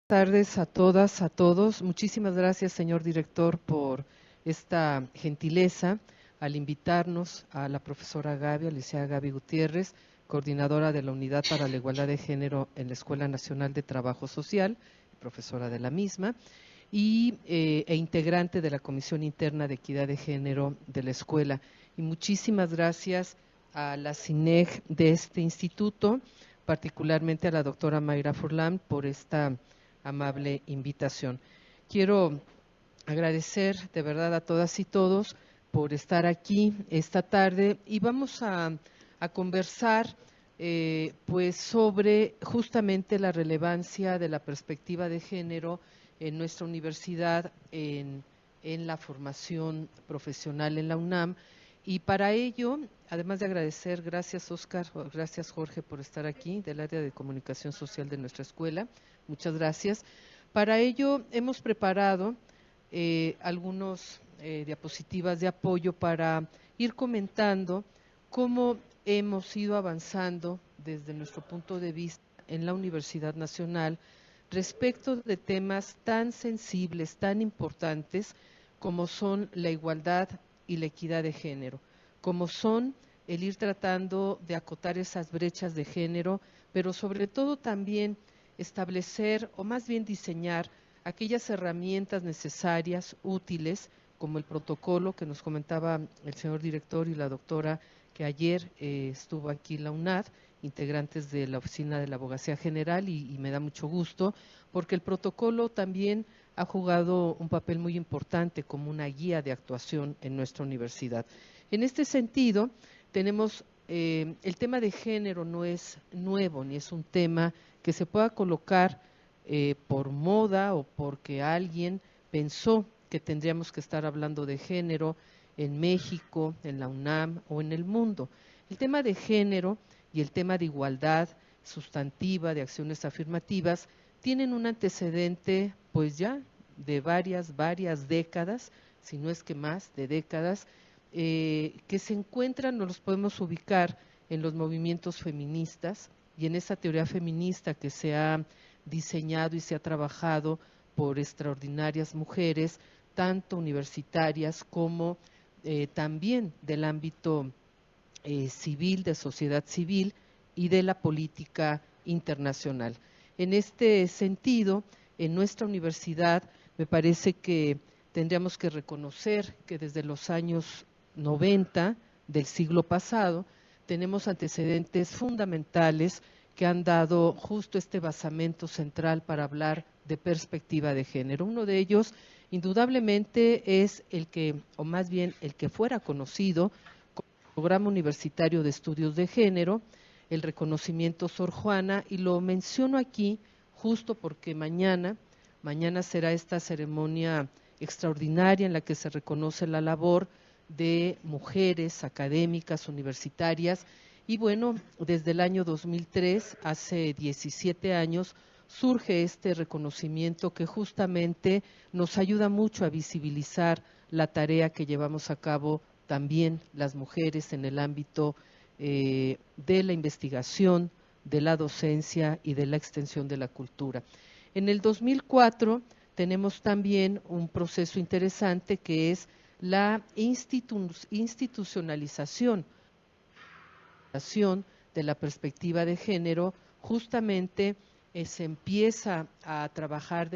Tardes a todas, a todos. Muchísimas gracias, señor director, por esta gentileza al invitarnos a la profesora Gaby, a licenciada Gaby Gutiérrez, coordinadora de la Unidad para la Igualdad de Género en la Escuela Nacional de Trabajo Social, profesora de la misma, e integrante de la Comisión Interna de Equidad de Género de la escuela. Y muchísimas gracias a la CINEG de este instituto, particularmente a la doctora Mayra Furlan por esta amable invitación. Quiero agradecer de verdad a todas y todos por estar aquí esta tarde y vamos a conversar pues sobre justamente la relevancia de la perspectiva de género en nuestra universidad, en la formación profesional en la UNAM. Y para ello, además de agradecer, gracias Oscar, gracias Jorge por estar aquí, del área de comunicación social de nuestra escuela, muchas gracias. Para ello hemos preparado algunos diapositivas de apoyo para ir comentando cómo hemos ido avanzando desde nuestro punto de vista en la Universidad Nacional respecto de temas tan sensibles, tan importantes como son la igualdad y la equidad de género, como son el ir tratando de acotar esas brechas de género, pero sobre todo también establecer o más bien diseñar aquellas herramientas necesarias, útiles, como el protocolo que nos comentaba el señor director y la doctora que ayer estuvo aquí en la UNAD, integrantes de la Oficina de la Abogacía General, y me da mucho gusto, porque el protocolo también ha jugado un papel muy importante como una guía de actuación en nuestra universidad. En este sentido, tenemos el tema de género no es nuevo, ni es un tema que se pueda colocar por moda o porque alguien pensó que tendríamos que estar hablando de género en México, en la UNAM o en el mundo. El tema de género y el tema de igualdad sustantiva, de acciones afirmativas, tienen un antecedente, pues ya, de varias décadas, si no es que más de décadas, que se encuentran, nos los podemos ubicar en los movimientos feministas y en esa teoría feminista que se ha diseñado y se ha trabajado por extraordinarias mujeres, tanto universitarias como también del ámbito civil, de sociedad civil y de la política internacional. En este sentido, en nuestra universidad me parece que tendríamos que reconocer que desde los años 90 del siglo pasado tenemos antecedentes fundamentales que han dado justo este basamento central para hablar de perspectiva de género. Uno de ellos, indudablemente, es el que, o más bien el que fuera conocido como Programa Universitario de Estudios de Género, el reconocimiento Sor Juana, y lo menciono aquí justo porque mañana será esta ceremonia extraordinaria en la que se reconoce la labor de mujeres académicas, universitarias, y bueno, desde el año 2003, hace 17 años, surge este reconocimiento que justamente nos ayuda mucho a visibilizar la tarea que llevamos a cabo también las mujeres en el ámbito de la investigación, de la docencia y de la extensión de la cultura. En el 2004 tenemos también un proceso interesante que es la institucionalización de la perspectiva de género. Justamente se empieza a trabajar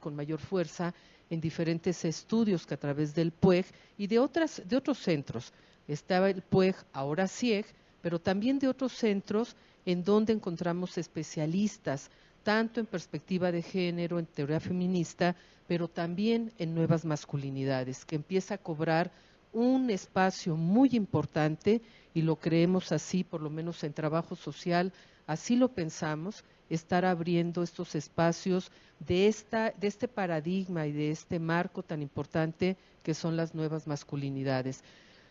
con mayor fuerza en diferentes estudios que a través del PUEG y de otros centros. Estaba el PUEG, ahora CIEG, pero también de otros centros en donde encontramos especialistas, tanto en perspectiva de género, en teoría feminista, pero también en nuevas masculinidades, que empieza a cobrar un espacio muy importante, y lo creemos así, por lo menos en trabajo social, así lo pensamos, estar abriendo estos espacios de este paradigma y de este marco tan importante que son las nuevas masculinidades.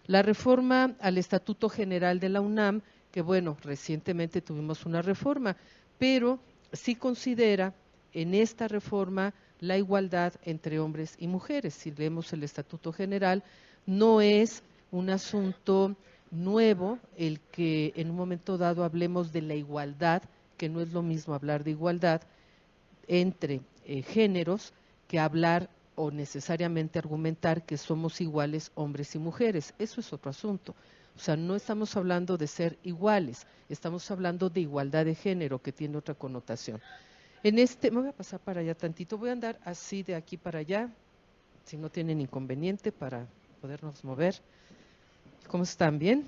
La reforma al Estatuto General de la UNAM, que bueno, recientemente tuvimos una reforma, pero sí considera en esta reforma la igualdad entre hombres y mujeres. Si leemos el Estatuto General, no es un asunto nuevo el que en un momento dado hablemos de la igualdad, que no es lo mismo hablar de igualdad entre géneros que hablar o necesariamente argumentar que somos iguales hombres y mujeres. Eso es otro asunto. O sea, no estamos hablando de ser iguales, estamos hablando de igualdad de género, que tiene otra connotación. Me voy a pasar para allá tantito, voy a andar así de aquí para allá, si no tienen inconveniente para podernos mover. ¿Cómo están? ¿Bien?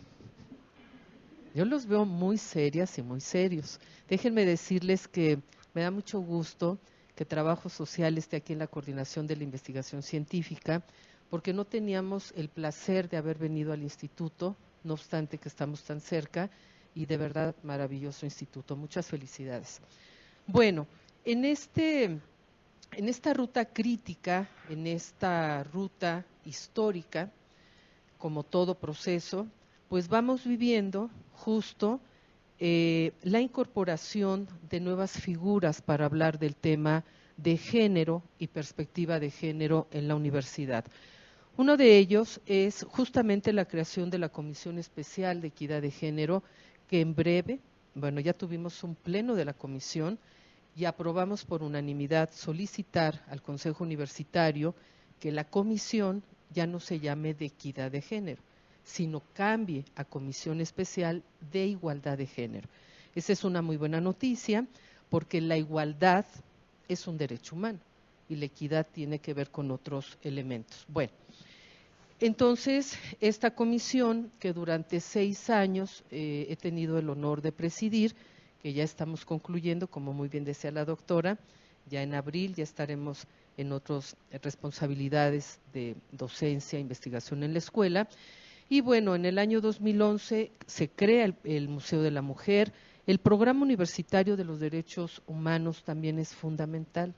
Yo los veo muy serias y muy serios. Déjenme decirles que me da mucho gusto que Trabajo Social esté aquí en la coordinación de la investigación científica, porque no teníamos el placer de haber venido al instituto, no obstante que estamos tan cerca, y de verdad maravilloso instituto. Muchas felicidades. Bueno, en esta ruta crítica, en esta ruta histórica, como todo proceso, pues vamos viviendo justo la incorporación de nuevas figuras para hablar del tema de género y perspectiva de género en la universidad. Uno de ellos es justamente la creación de la Comisión Especial de Equidad de Género, que en breve, bueno, ya tuvimos un pleno de la comisión y aprobamos por unanimidad solicitar al Consejo Universitario que la comisión ya no se llame de equidad de género, sino cambie a Comisión Especial de Igualdad de Género. Esa es una muy buena noticia, porque la igualdad es un derecho humano y la equidad tiene que ver con otros elementos. Bueno, entonces, esta comisión que durante 6 años he tenido el honor de presidir, que ya estamos concluyendo, como muy bien decía la doctora, ya en abril ya estaremos en otras responsabilidades de docencia, investigación en la escuela. Y bueno, en el año 2011 se crea el Museo de la Mujer. El Programa Universitario de los Derechos Humanos también es fundamental,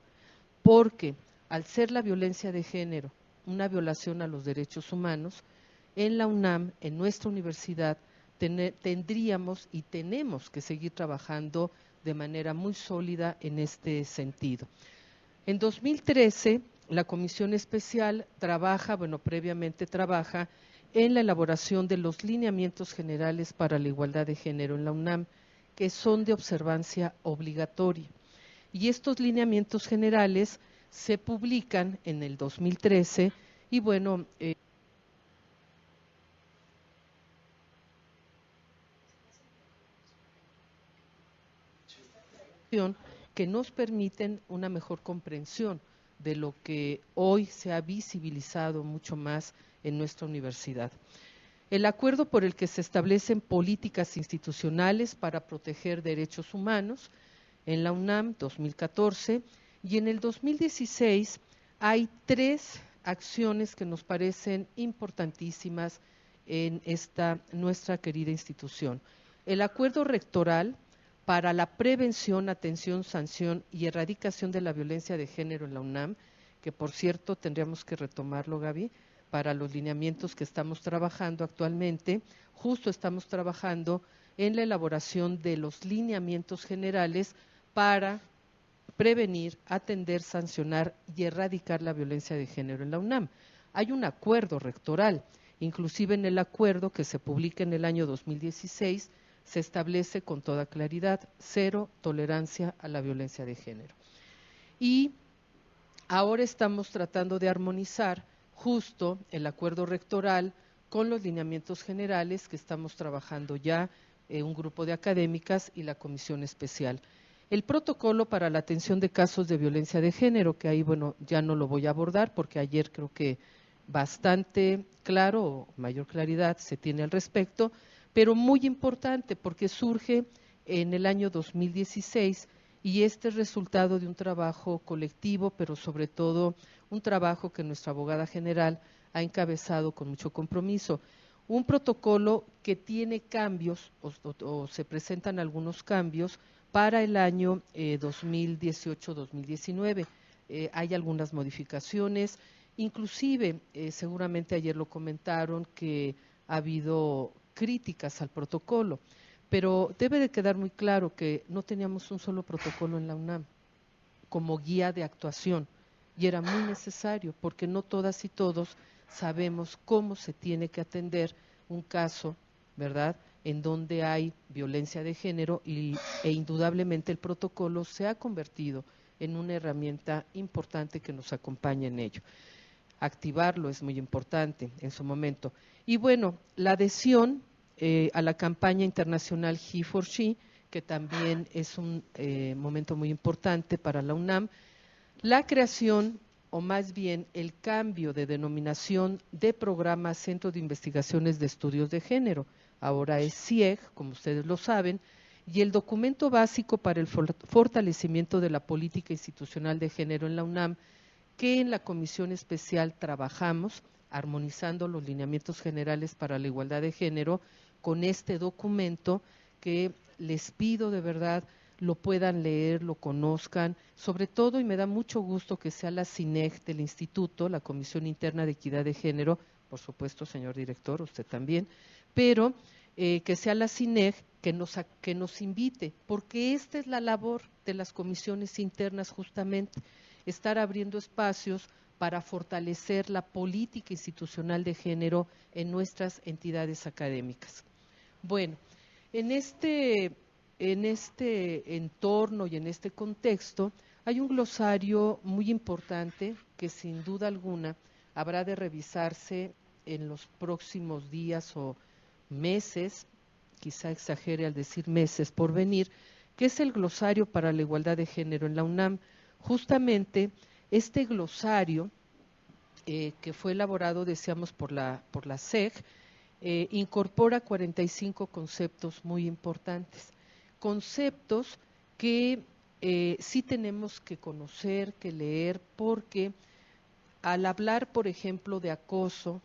porque al ser la violencia de género una violación a los derechos humanos, en la UNAM, en nuestra universidad, tendríamos y tenemos que seguir trabajando de manera muy sólida en este sentido. En 2013, la Comisión Especial previamente trabaja en la elaboración de los lineamientos generales para la igualdad de género en la UNAM, que son de observancia obligatoria. Y estos lineamientos generales se publican en el 2013 y bueno, que nos permiten una mejor comprensión de lo que hoy se ha visibilizado mucho más en nuestra universidad. El acuerdo por el que se establecen políticas institucionales para proteger derechos humanos en la UNAM 2014, y en el 2016 hay 3 acciones que nos parecen importantísimas en nuestra querida institución. El acuerdo rectoral para la prevención, atención, sanción y erradicación de la violencia de género en la UNAM, que por cierto tendríamos que retomarlo, Gaby, para los lineamientos que estamos trabajando actualmente. Justo estamos trabajando en la elaboración de los lineamientos generales para prevenir, atender, sancionar y erradicar la violencia de género en la UNAM. Hay un acuerdo rectoral, inclusive en el acuerdo que se publica en el año 2016, se establece con toda claridad: 0 tolerancia a la violencia de género. Y ahora estamos tratando de armonizar justo el acuerdo rectoral con los lineamientos generales que estamos trabajando ya un grupo de académicas y la comisión especial. El protocolo para la atención de casos de violencia de género, que ahí, bueno, ya no lo voy a abordar porque ayer creo que bastante claro, o mayor claridad se tiene al respecto, pero muy importante porque surge en el año 2016 y este es resultado de un trabajo colectivo, pero sobre todo un trabajo que nuestra abogada general ha encabezado con mucho compromiso. Un protocolo que tiene cambios o se presentan algunos cambios para el año 2018-2019. Hay algunas modificaciones, inclusive seguramente ayer lo comentaron que ha habido críticas al protocolo, pero debe de quedar muy claro que no teníamos un solo protocolo en la UNAM como guía de actuación y era muy necesario porque no todas y todos sabemos cómo se tiene que atender un caso, ¿verdad?, en donde hay violencia de género e indudablemente el protocolo se ha convertido en una herramienta importante que nos acompaña en ello. Activarlo es muy importante en su momento. Y bueno, la adhesión a la campaña internacional He4She, que también es un momento muy importante para la UNAM, la creación, o más bien el cambio de denominación de programa Centro de Investigaciones de Estudios de Género, ahora es CIEG, como ustedes lo saben, y el documento básico para el fortalecimiento de la política institucional de género en la UNAM, que en la comisión especial trabajamos armonizando los lineamientos generales para la igualdad de género con este documento que les pido de verdad lo puedan leer, lo conozcan, sobre todo, y me da mucho gusto que sea la CINEG del Instituto, la Comisión Interna de Equidad de Género, por supuesto, señor director, usted también, pero que sea la CINEG que nos invite, porque esta es la labor de las comisiones internas justamente, estar abriendo espacios para fortalecer la política institucional de género en nuestras entidades académicas. Bueno, en este entorno y en este contexto hay un glosario muy importante que sin duda alguna habrá de revisarse en los próximos días o meses, quizá exagere al decir meses por venir, que es el glosario para la igualdad de género en la UNAM. Justamente este glosario que fue elaborado, decíamos, por la SEG, incorpora 45 conceptos muy importantes, conceptos que sí tenemos que conocer, que leer, porque al hablar, por ejemplo, de acoso,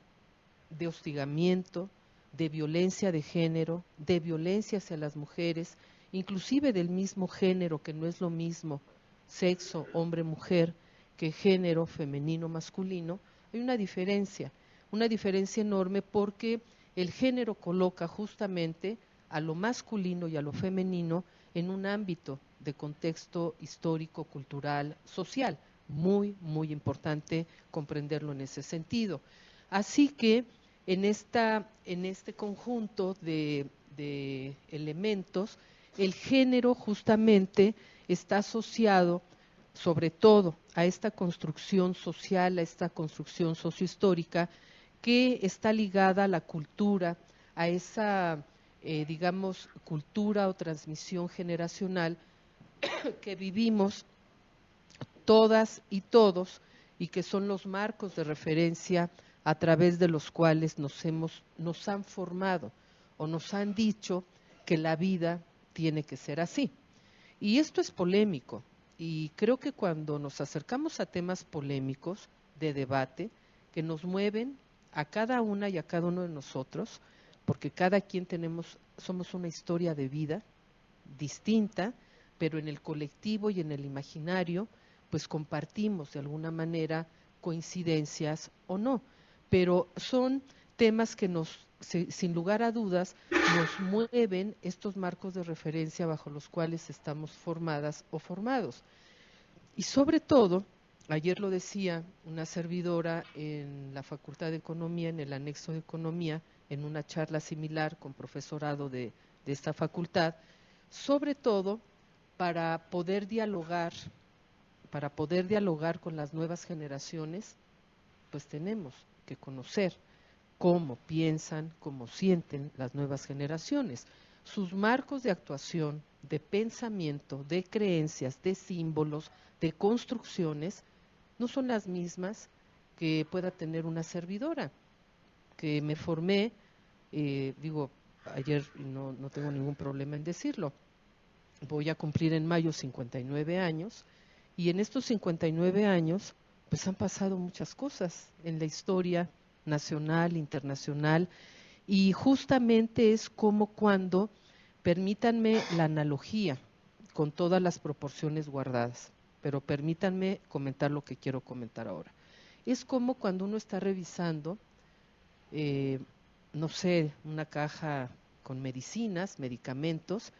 de hostigamiento, de violencia de género, de violencia hacia las mujeres, inclusive del mismo género, que no es lo mismo sexo, hombre-mujer, que género femenino-masculino, hay una diferencia enorme porque el género coloca justamente a lo masculino y a lo femenino en un ámbito de contexto histórico, cultural, social, muy, muy importante comprenderlo en ese sentido. Así que en este conjunto de elementos, el género justamente está asociado sobre todo a esta construcción social, a esta construcción sociohistórica que está ligada a la cultura, a esa, digamos, cultura o transmisión generacional que vivimos todas y todos y que son los marcos de referencia a través de los cuales nos han formado o nos han dicho que la vida tiene que ser así. Y esto es polémico, y creo que cuando nos acercamos a temas polémicos de debate, que nos mueven a cada una y a cada uno de nosotros, porque cada quien somos una historia de vida distinta, pero en el colectivo y en el imaginario, pues compartimos de alguna manera coincidencias o no, pero son temas que sin lugar a dudas, nos mueven estos marcos de referencia bajo los cuales estamos formadas o formados. Y sobre todo, ayer lo decía una servidora en la Facultad de Economía, en el anexo de Economía, en una charla similar con profesorado de esta facultad, sobre todo para poder dialogar con las nuevas generaciones, pues tenemos que conocer cómo piensan, cómo sienten las nuevas generaciones. Sus marcos de actuación, de pensamiento, de creencias, de símbolos, de construcciones, no son las mismas que pueda tener una servidora, que me formé, digo, ayer no tengo ningún problema en decirlo, voy a cumplir en mayo 59 años, y en estos 59 años, pues han pasado muchas cosas en la historia nacional, internacional, y justamente es como cuando, permítanme la analogía, con todas las proporciones guardadas, pero permítanme comentar lo que quiero comentar ahora. Es como cuando uno está revisando, no sé, una caja con medicinas, medicamentos,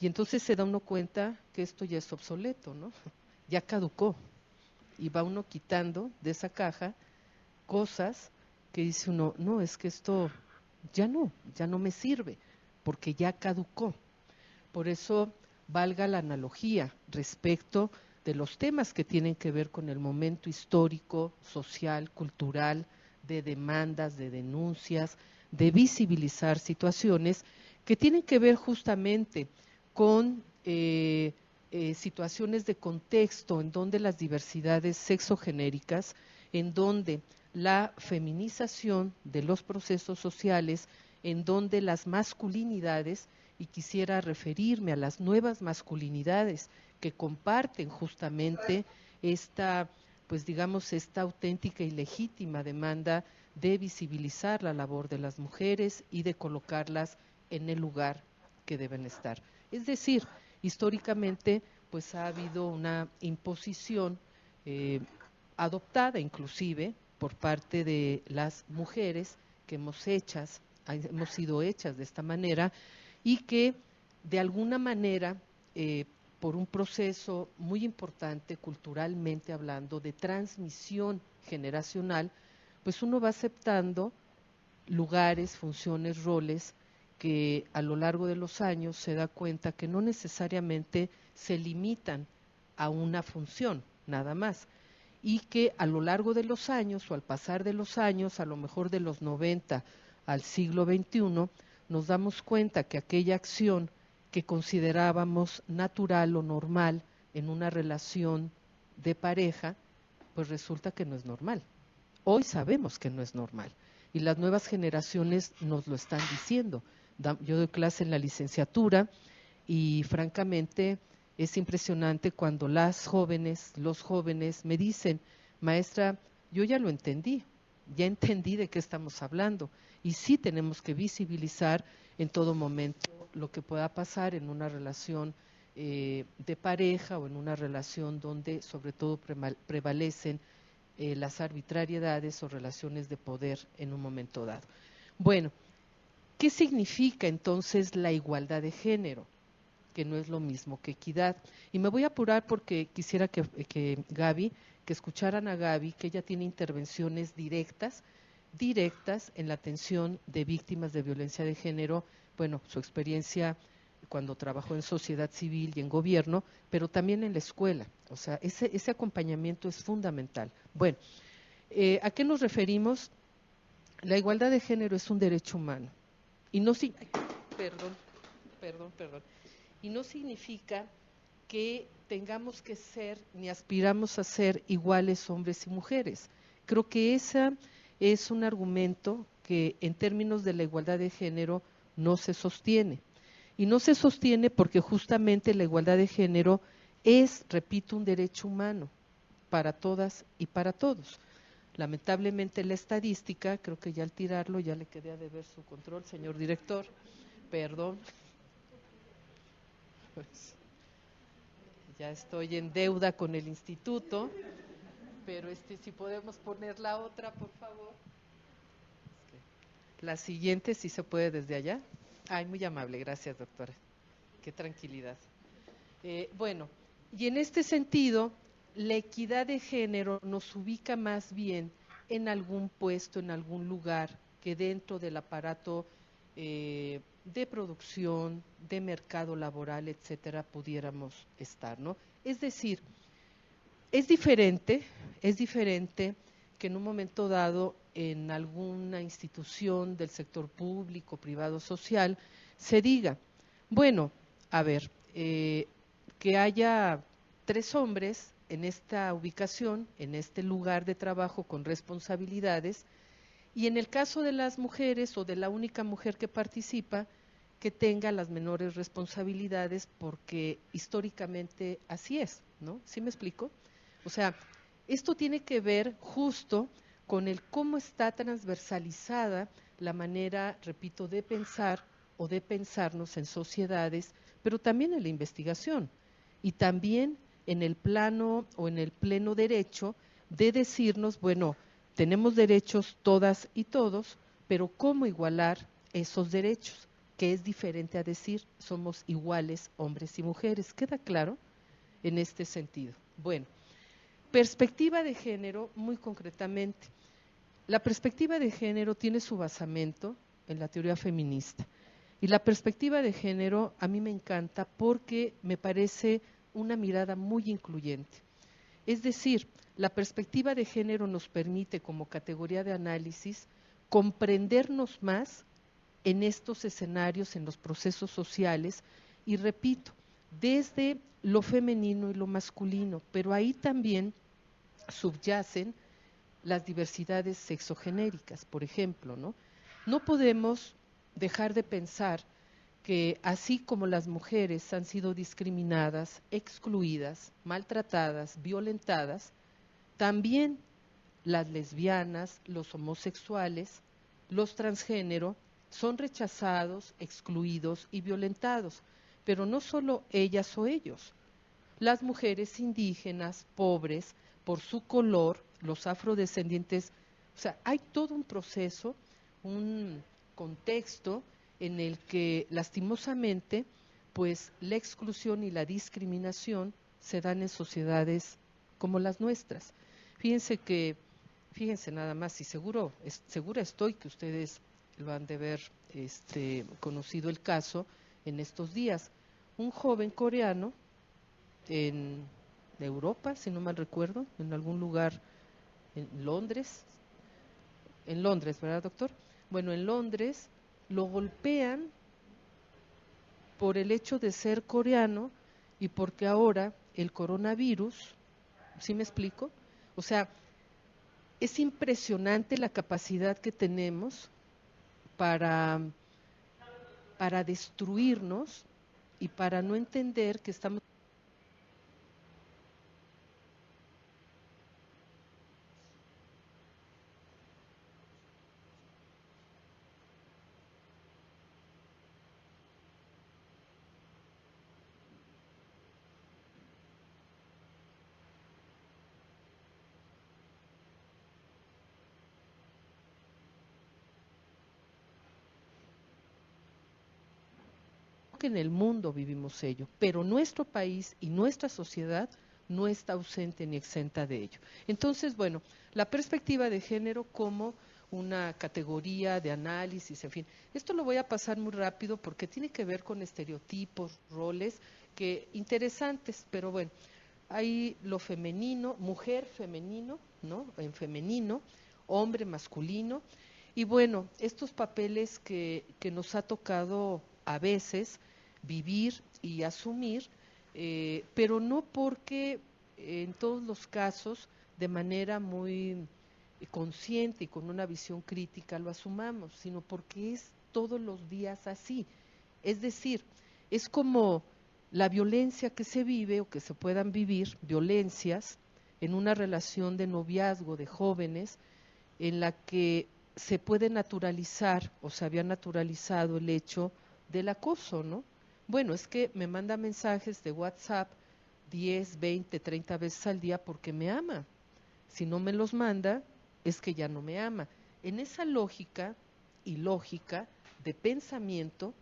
y entonces se da uno cuenta que esto ya es obsoleto, ¿no? Ya caducó, y va uno quitando de esa caja cosas que dice uno, no, es que esto ya no me sirve, porque ya caducó. Por eso valga la analogía respecto de los temas que tienen que ver con el momento histórico, social, cultural, de demandas, de denuncias, de visibilizar situaciones que tienen que ver justamente con situaciones de contexto en donde las diversidades sexogenéricas, en donde la feminización de los procesos sociales, en donde las masculinidades, y quisiera referirme a las nuevas masculinidades que comparten justamente esta, pues digamos, esta auténtica y legítima demanda de visibilizar la labor de las mujeres y de colocarlas en el lugar que deben estar. Es decir, históricamente pues ha habido una imposición adoptada inclusive por parte de las mujeres que hemos sido hechas de esta manera y que de alguna manera por un proceso muy importante culturalmente hablando de transmisión generacional, pues uno va aceptando lugares, funciones, roles que a lo largo de los años se da cuenta que no necesariamente se limitan a una función, nada más, y que a lo largo de los años o al pasar de los años, a lo mejor de los 90 al siglo XXI, nos damos cuenta que aquella acción que considerábamos natural o normal en una relación de pareja, pues resulta que no es normal. Hoy sabemos que no es normal y las nuevas generaciones nos lo están diciendo. Yo doy clase en la licenciatura y francamente es impresionante cuando las jóvenes, los jóvenes me dicen, maestra, yo ya lo entendí, ya entendí de qué estamos hablando y sí tenemos que visibilizar en todo momento lo que pueda pasar en una relación de pareja o en una relación donde sobre todo prevalecen las arbitrariedades o relaciones de poder en un momento dado. Bueno, ¿qué significa entonces la igualdad de género? Que no es lo mismo que equidad. Y me voy a apurar porque quisiera que escucharan a Gaby, que ella tiene intervenciones directas en la atención de víctimas de violencia de género, bueno, su experiencia cuando trabajó en sociedad civil y en gobierno, pero también en la escuela. O sea, ese acompañamiento es fundamental. Bueno, ¿a qué nos referimos? La igualdad de género es un derecho humano. Y no perdón. Y no significa que tengamos que ser ni aspiramos a ser iguales hombres y mujeres. Creo que ese es un argumento que en términos de la igualdad de género no se sostiene. Y no se sostiene porque justamente la igualdad de género es, repito, un derecho humano para todas y para todos. Lamentablemente la estadística, creo que ya al tirarlo ya le quedé a deber su control, señor director, perdón. Pues, ya estoy en deuda con el instituto, pero si podemos poner la otra, por favor. La siguiente, si se puede desde allá. Ay, muy amable, gracias doctora. Qué tranquilidad. Bueno, y en este sentido, la equidad de género nos ubica más bien en algún puesto, en algún lugar que dentro del aparato de producción, de mercado laboral, etcétera, pudiéramos estar, ¿no? Es decir, es diferente que en un momento dado en alguna institución del sector público, privado, social, se diga, bueno, a ver, que haya 3 hombres en esta ubicación, en este lugar de trabajo con responsabilidades, y en el caso de las mujeres o de la única mujer que participa, que tenga las menores responsabilidades porque históricamente así es, ¿no? ¿Sí me explico? O sea, esto tiene que ver justo con el cómo está transversalizada la manera, repito, de pensar o de pensarnos en sociedades, pero también en la investigación y también en el plano o en el pleno derecho de decirnos, bueno, tenemos derechos todas y todos, pero ¿cómo igualar esos derechos? Que es diferente a decir somos iguales hombres y mujeres. ¿Queda claro en este sentido? Bueno, perspectiva de género, muy concretamente. La perspectiva de género tiene su basamento en la teoría feminista. Y la perspectiva de género a mí me encanta porque me parece una mirada muy incluyente. Es decir, la perspectiva de género nos permite, como categoría de análisis, comprendernos más en estos escenarios, en los procesos sociales, y repito, desde lo femenino y lo masculino, pero ahí también subyacen las diversidades sexogenéricas, por ejemplo, ¿no? No podemos dejar de pensar que así como las mujeres han sido discriminadas, excluidas, maltratadas, violentadas, también las lesbianas, los homosexuales, los transgénero son rechazados, excluidos y violentados, pero no solo ellas o ellos. Las mujeres indígenas, pobres, por su color, los afrodescendientes, o sea, hay todo un proceso, un contexto en el que lastimosamente, pues la exclusión y la discriminación se dan en sociedades como las nuestras. Fíjense nada más, y segura estoy que ustedes lo han de ver conocido el caso en estos días. Un joven coreano en Europa, si no mal recuerdo, en algún lugar en Londres, ¿verdad, doctor? Bueno, en Londres lo golpean por el hecho de ser coreano y porque ahora el coronavirus, ¿sí me explico? O sea, es impresionante la capacidad que tenemos para, para destruirnos y para no entender que estamos que en el mundo vivimos ello, pero nuestro país y nuestra sociedad no está ausente ni exenta de ello. Entonces, bueno, la perspectiva de género como una categoría de análisis, en fin, esto lo voy a pasar muy rápido porque tiene que ver con estereotipos, roles que interesantes, pero bueno, hay lo femenino, mujer femenino, ¿no? En femenino, hombre masculino, y bueno, estos papeles que nos ha tocado a veces vivir y asumir, pero no porque en todos los casos de manera muy consciente y con una visión crítica lo asumamos, sino porque es todos los días así. Es decir, es como la violencia que se vive o que se puedan vivir, violencias en una relación de noviazgo de jóvenes en la que se puede naturalizar o se había naturalizado el hecho del acoso, ¿no? Bueno, es que me manda mensajes de WhatsApp 10, 20, 30 veces al día porque me ama. Si no me los manda, es que ya no me ama. En esa lógica y lógica de pensamiento,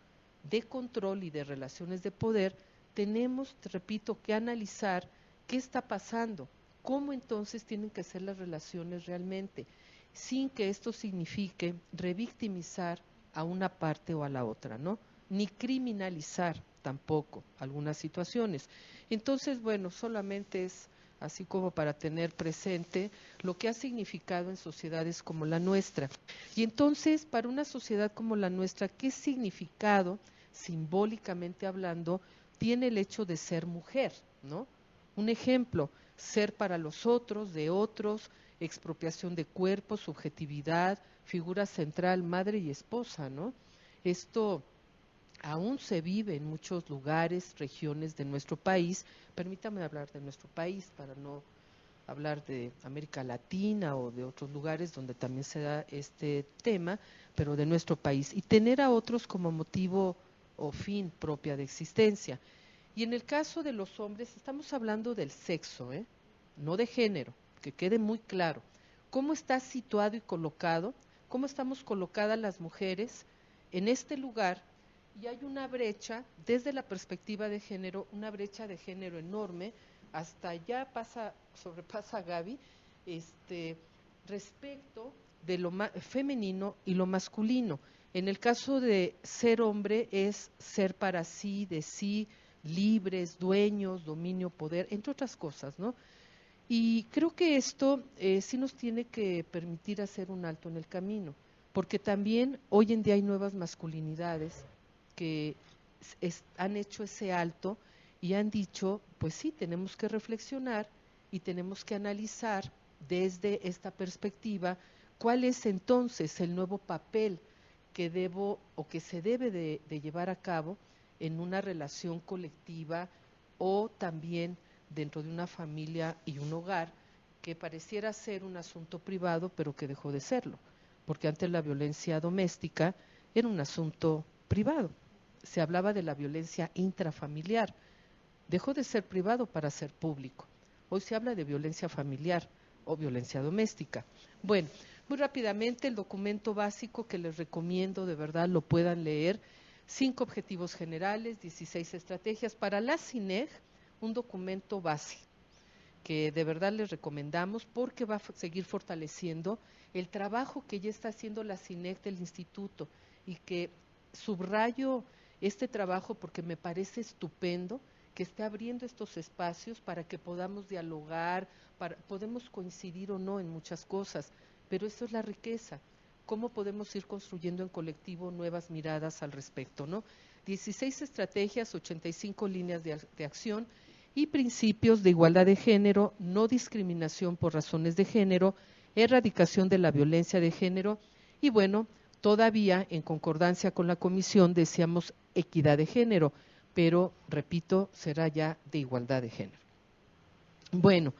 de control y de relaciones de poder, tenemos, repito, que analizar qué está pasando, cómo entonces tienen que ser las relaciones realmente, sin que esto signifique revictimizar a una parte o a la otra, ¿no? Ni criminalizar tampoco algunas situaciones. Entonces, bueno, solamente es así como para tener presente lo que ha significado en sociedades como la nuestra. Y entonces, para una sociedad como la nuestra, ¿qué significado, simbólicamente hablando, tiene el hecho de ser mujer, ¿no? Un ejemplo, ser para los otros, de otros, expropiación de cuerpos, subjetividad, figura central, madre y esposa, ¿no? Esto aún se vive en muchos lugares, regiones de nuestro país. Permítame hablar de nuestro país para no hablar de América Latina o de otros lugares donde también se da este tema, pero de nuestro país. Y tener a otros como motivo o fin propia de existencia. Y en el caso de los hombres, estamos hablando del sexo, ¿eh? No de género, que quede muy claro. ¿Cómo está situado y colocado? ¿Cómo estamos colocadas las mujeres en este lugar? Y hay una brecha, desde la perspectiva de género, una brecha de género enorme, hasta ya sobrepasa a Gaby, respecto de lo femenino y lo masculino. En el caso de ser hombre es ser para sí, de sí, libres, dueños, dominio, poder, entre otras cosas, ¿no? Y creo que esto sí nos tiene que permitir hacer un alto en el camino, porque también hoy en día hay nuevas masculinidades que han hecho ese alto y han dicho, pues sí, tenemos que reflexionar y tenemos que analizar desde esta perspectiva cuál es entonces el nuevo papel que debo o que se debe de llevar a cabo en una relación colectiva o también dentro de una familia y un hogar que pareciera ser un asunto privado, pero que dejó de serlo, porque antes la violencia doméstica era un asunto privado. Se hablaba de la violencia intrafamiliar, dejó de ser privado para ser público. Hoy se habla de violencia familiar o violencia doméstica. Bueno, muy rápidamente el documento básico que les recomiendo, de verdad lo puedan leer, 5 objetivos generales, 16 estrategias para la CINEG, un documento base que de verdad les recomendamos porque va a seguir fortaleciendo el trabajo que ya está haciendo la CINEG del instituto y que subrayo este trabajo porque me parece estupendo que esté abriendo estos espacios para que podamos dialogar, podemos coincidir o no en muchas cosas, pero eso es la riqueza. ¿Cómo podemos ir construyendo en colectivo nuevas miradas al respecto, ¿no? 16 estrategias, 85 líneas de acción y principios de igualdad de género, no discriminación por razones de género, erradicación de la violencia de género y bueno, todavía en concordancia con la comisión decíamos equidad de género, pero repito, será ya de igualdad de género. Bueno,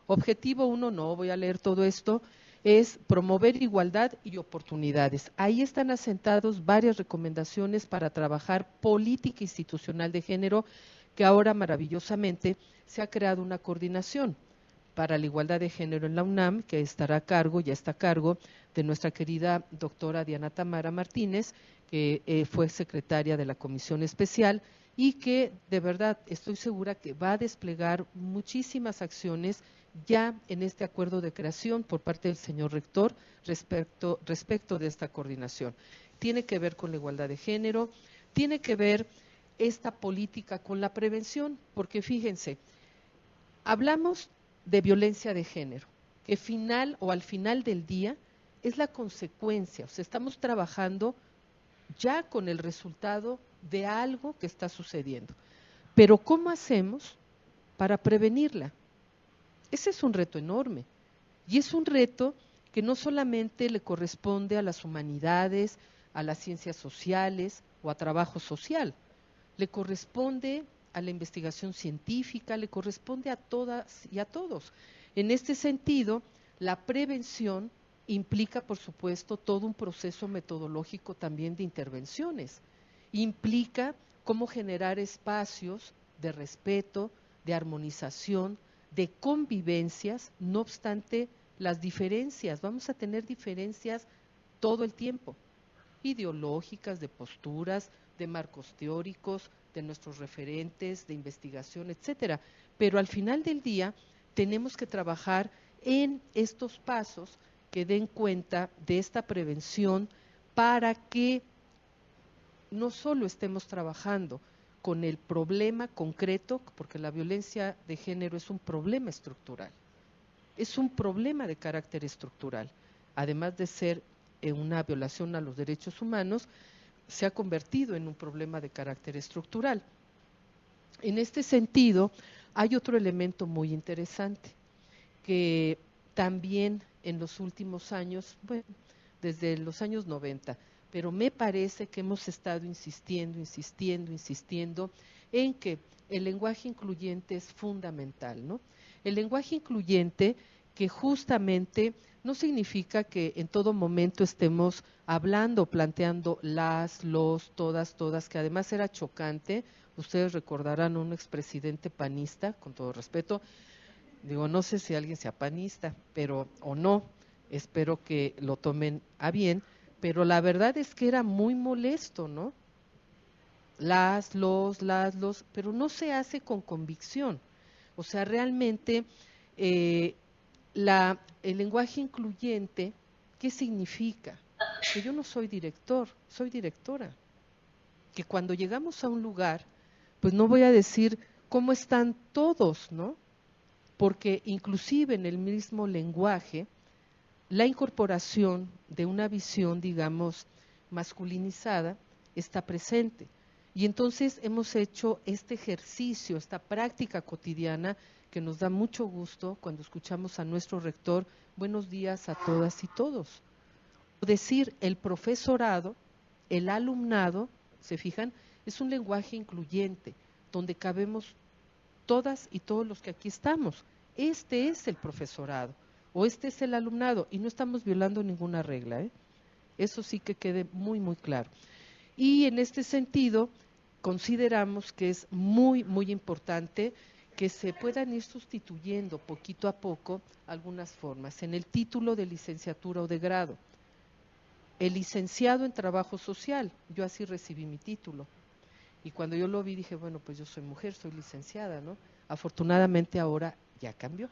objetivo 1, no voy a leer todo esto, es promover igualdad y oportunidades. Ahí están asentados varias recomendaciones para trabajar política institucional de género, que ahora maravillosamente se ha creado una coordinación para la igualdad de género en la UNAM, que estará a cargo, ya está a cargo, de nuestra querida doctora Diana Tamara Martínez, que fue secretaria de la Comisión Especial y que de verdad estoy segura que va a desplegar muchísimas acciones ya en este acuerdo de creación por parte del señor rector respecto de esta coordinación. Tiene que ver con la igualdad de género, tiene que ver esta política con la prevención, porque fíjense, hablamos de violencia de género, que al final del día es la consecuencia, o sea, estamos trabajando ya con el resultado de algo que está sucediendo. Pero ¿cómo hacemos para prevenirla? Ese es un reto enorme y es un reto que no solamente le corresponde a las humanidades, a las ciencias sociales o a trabajo social, le corresponde a la investigación científica, le corresponde a todas y a todos. En este sentido, la prevención implica, por supuesto, todo un proceso metodológico también de intervenciones. Implica cómo generar espacios de respeto, de armonización, de convivencias, no obstante las diferencias. Vamos a tener diferencias todo el tiempo, ideológicas, de posturas, de marcos teóricos, de nuestros referentes, de investigación, etcétera. Pero al final del día tenemos que trabajar en estos pasos que den cuenta de esta prevención para que no solo estemos trabajando con el problema concreto, porque la violencia de género es un problema estructural, es un problema de carácter estructural, además de ser una violación a los derechos humanos, se ha convertido en un problema de carácter estructural. En este sentido, hay otro elemento muy interesante, que también en los últimos años, bueno, desde los años 90, pero me parece que hemos estado insistiendo en que el lenguaje incluyente es fundamental, ¿no? El lenguaje incluyente que justamente no significa que en todo momento estemos hablando, planteando los, todas, que además era chocante. Ustedes recordarán a un expresidente panista, con todo respeto, digo, no sé si alguien sea panista, pero o no, espero que lo tomen a bien, pero la verdad es que era muy molesto, ¿no? Los, pero no se hace con convicción. O sea, realmente el lenguaje incluyente, ¿qué significa? Que yo no soy director, soy directora. Que cuando llegamos a un lugar, pues no voy a decir cómo están todos, ¿no? Porque inclusive en el mismo lenguaje, la incorporación de una visión, digamos, masculinizada está presente. Y entonces hemos hecho este ejercicio, esta práctica cotidiana que nos da mucho gusto cuando escuchamos a nuestro rector, buenos días a todas y todos. Decir el profesorado, el alumnado, ¿se fijan? Es un lenguaje incluyente, donde cabemos todas y todos los que aquí estamos. Este es el profesorado, o este es el alumnado, y no estamos violando ninguna regla, ¿eh? Eso sí que quede muy, muy claro. Y en este sentido, consideramos que es muy, muy importante que se puedan ir sustituyendo poquito a poco algunas formas. En el título de licenciatura o de grado, el licenciado en trabajo social, yo así recibí mi título. Y cuando yo lo vi dije, bueno, pues yo soy mujer, soy licenciada, ¿no? Afortunadamente ahora ya cambió,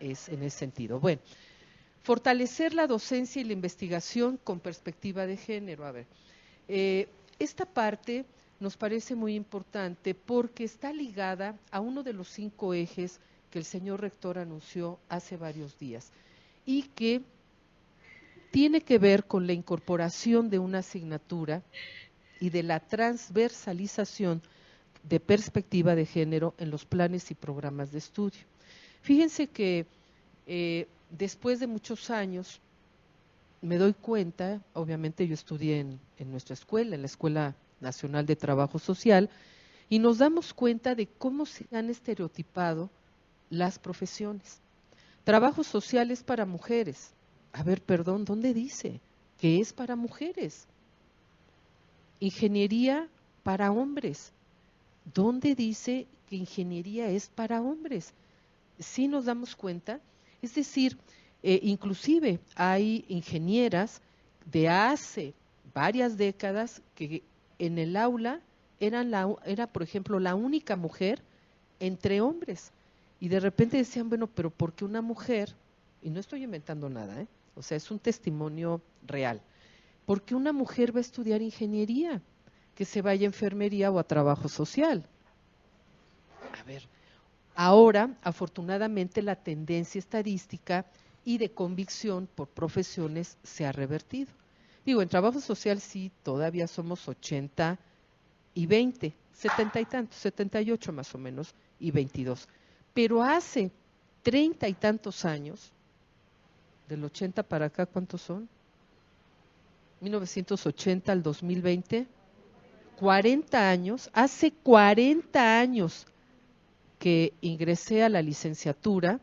es en ese sentido. Bueno, fortalecer la docencia y la investigación con perspectiva de género. A ver, esta parte nos parece muy importante porque está ligada a uno de los 5 ejes que el señor rector anunció hace varios días y que tiene que ver con la incorporación de una asignatura y de la transversalización de perspectiva de género en los planes y programas de estudio. Fíjense que después de muchos años me doy cuenta, obviamente yo estudié en nuestra escuela, en la Escuela Nacional de Trabajo Social, y nos damos cuenta de cómo se han estereotipado las profesiones. Trabajo social es para mujeres. A ver, perdón, ¿dónde dice que es para mujeres? Ingeniería para hombres. ¿Dónde dice que ingeniería es para hombres? Sí nos damos cuenta, es decir, inclusive hay ingenieras de hace varias décadas que en el aula era, por ejemplo, la única mujer entre hombres. Y de repente decían, bueno, pero ¿por qué una mujer? Y no estoy inventando nada, o sea, es un testimonio real. ¿Por qué una mujer va a estudiar ingeniería? Que se vaya a enfermería o a trabajo social. A ver, ahora, afortunadamente, la tendencia estadística y de convicción por profesiones se ha revertido. Digo, en trabajo social sí, todavía somos 80 y 20, 70 y tantos, 78 más o menos, y 22. Pero hace 30 y tantos años, del 80 para acá, ¿cuántos son? 1980 al 2020, 40 años, hace 40 años que ingresé a la licenciatura,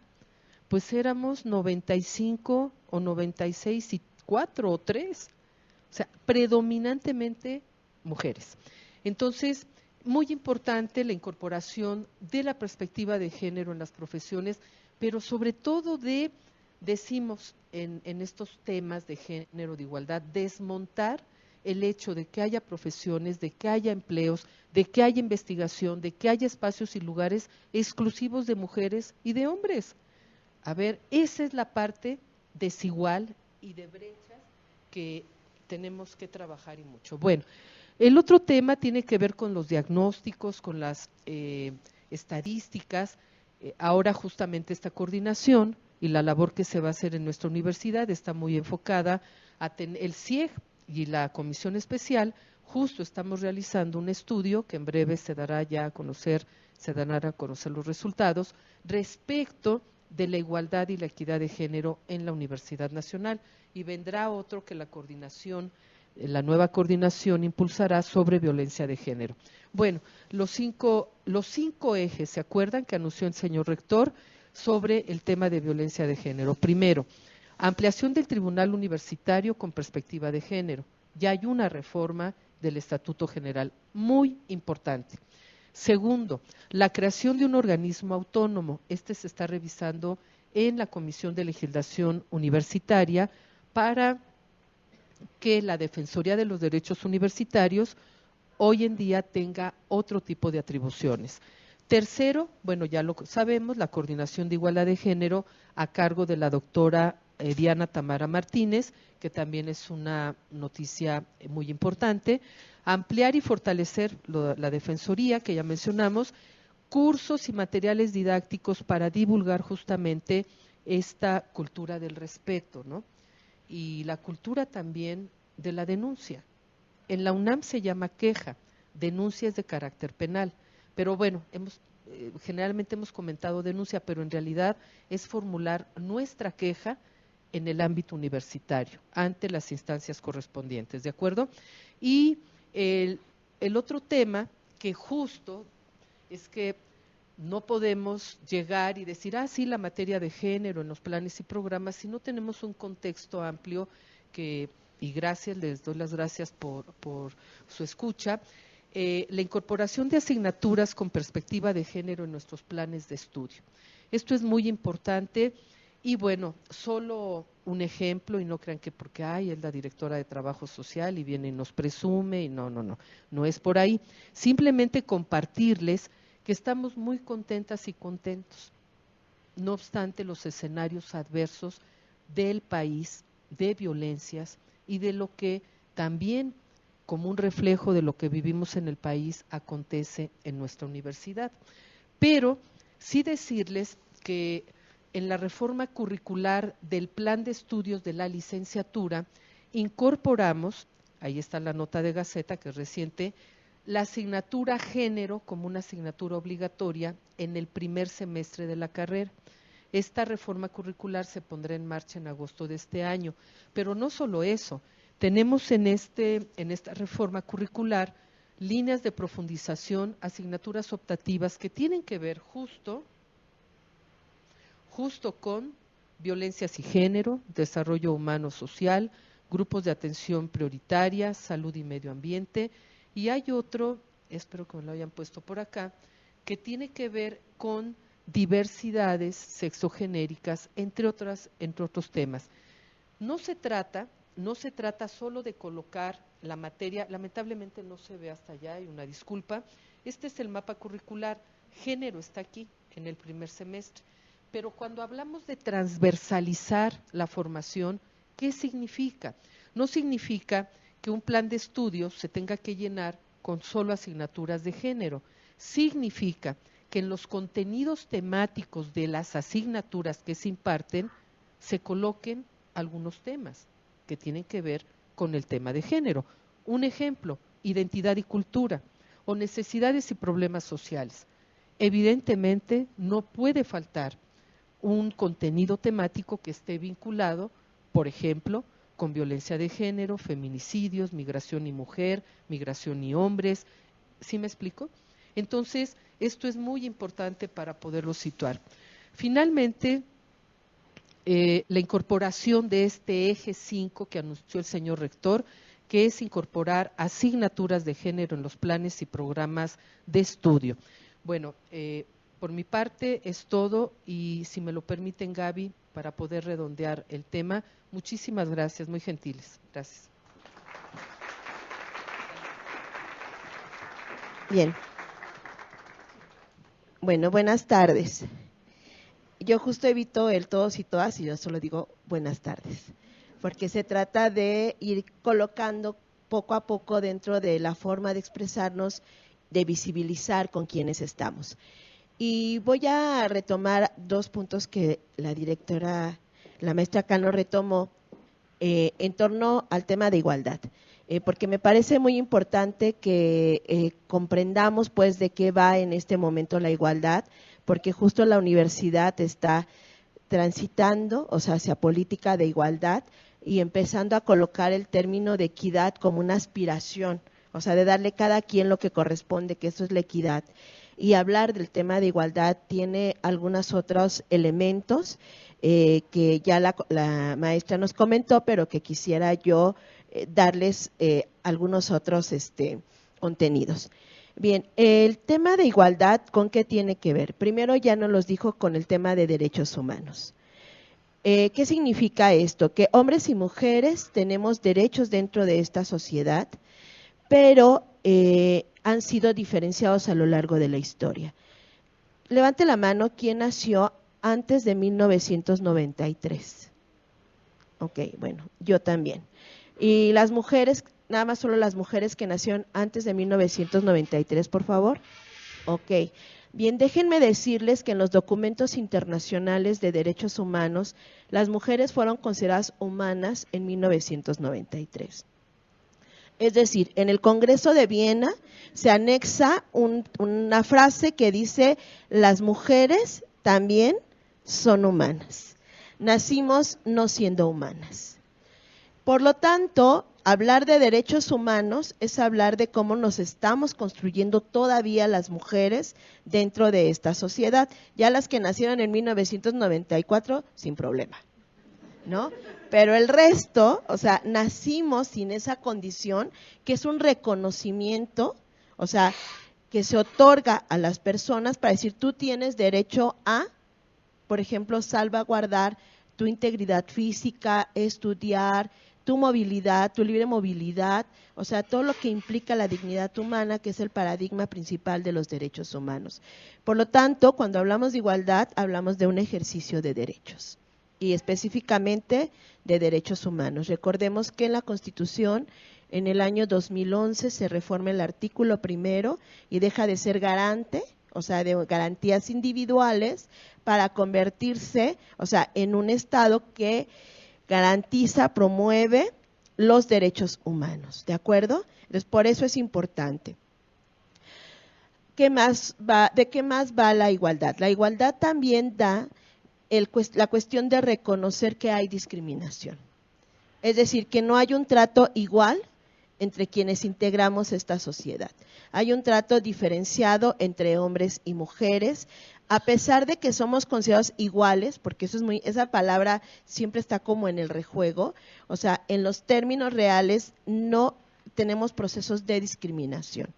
pues éramos 95 o 96 y 4 o 3, o sea, predominantemente mujeres. Entonces, muy importante la incorporación de la perspectiva de género en las profesiones, pero sobre todo decimos en estos temas de género, de igualdad, desmontar el hecho de que haya profesiones, de que haya empleos, de que haya investigación, de que haya espacios y lugares exclusivos de mujeres y de hombres. A ver, esa es la parte desigual y de brechas que tenemos que trabajar y mucho. Bueno, el otro tema tiene que ver con los diagnósticos, con las estadísticas. Ahora justamente esta coordinación y la labor que se va a hacer en nuestra universidad está muy enfocada a el CIEG y la Comisión Especial. Justo estamos realizando un estudio que en breve se dará ya a conocer, se darán a conocer los resultados respecto de la igualdad y la equidad de género en la Universidad Nacional, y vendrá otro que la coordinación, la nueva coordinación impulsará sobre violencia de género. Bueno, los cinco ejes, ¿se acuerdan que anunció el señor rector sobre el tema de violencia de género? Primero, ampliación del Tribunal Universitario con perspectiva de género. Ya hay una reforma del Estatuto General muy importante. Segundo, la creación de un organismo autónomo. Este se está revisando en la Comisión de Legislación Universitaria para que la Defensoría de los Derechos Universitarios hoy en día tenga otro tipo de atribuciones. Tercero, bueno, ya lo sabemos, la coordinación de igualdad de género a cargo de la doctora Diana Tamara Martínez, que también es una noticia muy importante. Ampliar y fortalecer la Defensoría, que ya mencionamos, cursos y materiales didácticos para divulgar justamente esta cultura del respeto, ¿no? Y la cultura también de la denuncia. En la UNAM se llama queja, denuncia es de carácter penal, pero bueno, generalmente hemos comentado denuncia, pero en realidad es formular nuestra queja en el ámbito universitario, ante las instancias correspondientes, ¿de acuerdo? Y el otro tema que justo es que no podemos llegar y decir, sí, la materia de género en los planes y programas, si no tenemos un contexto amplio y gracias, les doy las gracias por su escucha, la incorporación de asignaturas con perspectiva de género en nuestros planes de estudio. Esto es muy importante y bueno, solo un ejemplo, y no crean que porque es la directora de Trabajo Social y viene y nos presume, y no es por ahí. Simplemente compartirles que estamos muy contentas y contentos, no obstante los escenarios adversos del país, de violencias y de lo que también, como un reflejo de lo que vivimos en el país, acontece en nuestra universidad. Pero sí decirles que en la reforma curricular del plan de estudios de la licenciatura incorporamos, ahí está la nota de Gaceta que es reciente, la asignatura género como una asignatura obligatoria en el primer semestre de la carrera. Esta reforma curricular se pondrá en marcha en agosto de este año, pero no solo eso, tenemos en esta reforma curricular líneas de profundización, asignaturas optativas que tienen que ver justo con violencias y género, desarrollo humano social, grupos de atención prioritaria, salud y medio ambiente, y hay otro, espero que me lo hayan puesto por acá, que tiene que ver con diversidades sexogenéricas, entre otros temas. No se trata solo de colocar la materia, lamentablemente no se ve hasta allá, hay una disculpa, este es el mapa curricular, género está aquí en el primer semestre, pero cuando hablamos de transversalizar la formación, ¿qué significa? No significa que un plan de estudios se tenga que llenar con solo asignaturas de género, significa que en los contenidos temáticos de las asignaturas que se imparten se coloquen algunos temas que tienen que ver con el tema de género. Un ejemplo, identidad y cultura, o necesidades y problemas sociales. Evidentemente no puede faltar un contenido temático que esté vinculado, por ejemplo, con violencia de género, feminicidios, migración y mujer, migración y hombres. ¿Sí me explico? Entonces, esto es muy importante para poderlo situar. Finalmente, la incorporación de este eje 5 que anunció el señor rector, que es incorporar asignaturas de género en los planes y programas de estudio. Bueno, por mi parte es todo y si me lo permiten, Gaby, para poder redondear el tema, muchísimas gracias, muy gentiles. Gracias. Bien. Bueno, buenas tardes. Yo justo evito el todos y todas y yo solo digo buenas tardes, porque se trata de ir colocando poco a poco dentro de la forma de expresarnos, de visibilizar con quienes estamos. Y voy a retomar dos puntos que la directora, la maestra Cano retomó en torno al tema de igualdad, porque me parece muy importante que comprendamos pues de qué va en este momento la igualdad, porque justo la universidad está transitando, o sea, hacia política de igualdad y empezando a colocar el término de equidad como una aspiración, o sea, de darle a cada quien lo que corresponde, que eso es la equidad. Y hablar del tema de igualdad tiene algunos otros elementos que ya la maestra nos comentó, pero que quisiera yo darles algunos otros contenidos. Bien, el tema de igualdad, ¿con qué tiene que ver? Primero ya nos los dijo con el tema de derechos humanos. ¿Qué significa esto? Que hombres y mujeres tenemos derechos dentro de esta sociedad, pero han sido diferenciados a lo largo de la historia. Levante la mano, ¿quién nació antes de 1993? Ok, bueno, yo también. Y las mujeres, nada más solo las mujeres que nacieron antes de 1993, por favor. Ok. Bien, déjenme decirles que en los documentos internacionales de derechos humanos, las mujeres fueron consideradas humanas en 1993. Es decir, en el Congreso de Viena se anexa una frase que dice: las mujeres también son humanas. Nacimos no siendo humanas. Por lo tanto, hablar de derechos humanos es hablar de cómo nos estamos construyendo todavía las mujeres dentro de esta sociedad. Ya las que nacieron en 1994, sin problema, ¿no? Pero el resto, o sea, nacimos sin esa condición, que es un reconocimiento, o sea, que se otorga a las personas para decir: tú tienes derecho a, por ejemplo, salvaguardar tu integridad física, estudiar, tu movilidad, tu libre movilidad, o sea, todo lo que implica la dignidad humana, que es el paradigma principal de los derechos humanos. Por lo tanto, cuando hablamos de igualdad, hablamos de un ejercicio de derechos, y específicamente de derechos humanos. Recordemos que en la Constitución, en el año 2011, se reforma el artículo 1 y deja de ser garante, o sea, de garantías individuales, para convertirse, o sea, en un Estado que garantiza, promueve los derechos humanos, ¿de acuerdo? Entonces, por eso es importante. ¿De qué más va la igualdad? La igualdad también da la cuestión de reconocer que hay discriminación. Es decir, que no hay un trato igual entre quienes integramos esta sociedad. Hay un trato diferenciado entre hombres y mujeres, a pesar de que somos considerados iguales, porque esa palabra siempre está como en el rejuego, o sea, en los términos reales no tenemos procesos de discriminación.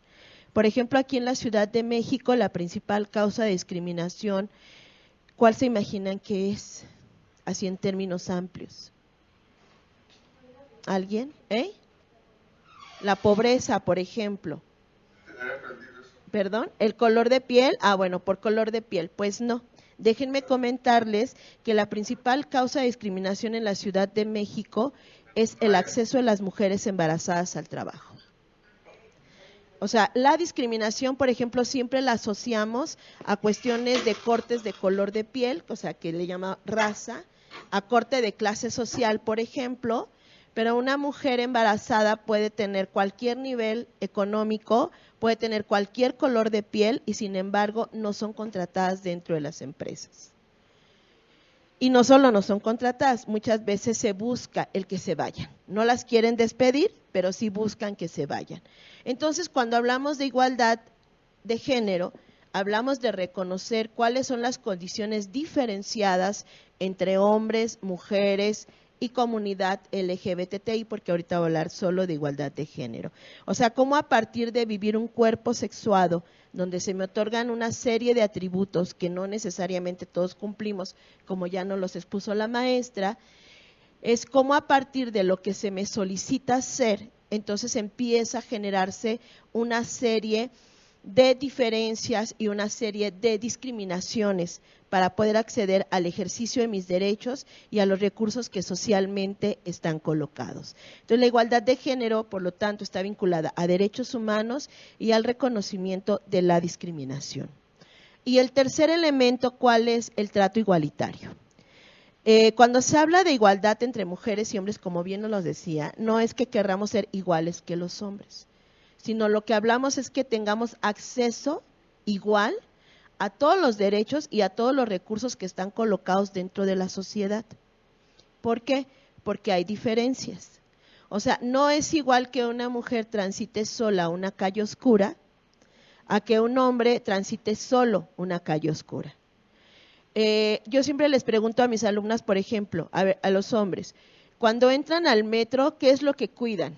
Por ejemplo, aquí en la Ciudad de México, la principal causa de discriminación, ¿cuál se imaginan que es? Así en términos amplios. ¿Alguien? La pobreza, por ejemplo. ¿Perdón? ¿El color de piel? Bueno, por color de piel. Pues no. Déjenme comentarles que la principal causa de discriminación en la Ciudad de México es el acceso de las mujeres embarazadas al trabajo. O sea, la discriminación, por ejemplo, siempre la asociamos a cuestiones de cortes de color de piel, o sea, que le llama raza, a corte de clase social, por ejemplo, pero una mujer embarazada puede tener cualquier nivel económico, puede tener cualquier color de piel y sin embargo no son contratadas dentro de las empresas. Y no solo no son contratadas, muchas veces se busca el que se vayan. No las quieren despedir, pero sí buscan que se vayan. Entonces, cuando hablamos de igualdad de género, hablamos de reconocer cuáles son las condiciones diferenciadas entre hombres, mujeres y comunidad LGBTI, porque ahorita voy a hablar solo de igualdad de género. O sea, cómo a partir de vivir un cuerpo sexuado, donde se me otorgan una serie de atributos que no necesariamente todos cumplimos, como ya nos los expuso la maestra, es como a partir de lo que se me solicita ser, entonces empieza a generarse una serie de diferencias y una serie de discriminaciones para poder acceder al ejercicio de mis derechos y a los recursos que socialmente están colocados. Entonces, la igualdad de género, por lo tanto, está vinculada a derechos humanos y al reconocimiento de la discriminación. Y el tercer elemento, ¿cuál es? El trato igualitario. Cuando se habla de igualdad entre mujeres y hombres, como bien nos lo decía, no es que querramos ser iguales que los hombres, sino lo que hablamos es que tengamos acceso igual a todos los derechos y a todos los recursos que están colocados dentro de la sociedad. ¿Por qué? Porque hay diferencias. O sea, no es igual que una mujer transite sola una calle oscura a que un hombre transite solo una calle oscura. Yo siempre les pregunto a mis alumnas, por ejemplo, a los hombres, cuando entran al metro, ¿qué es lo que cuidan?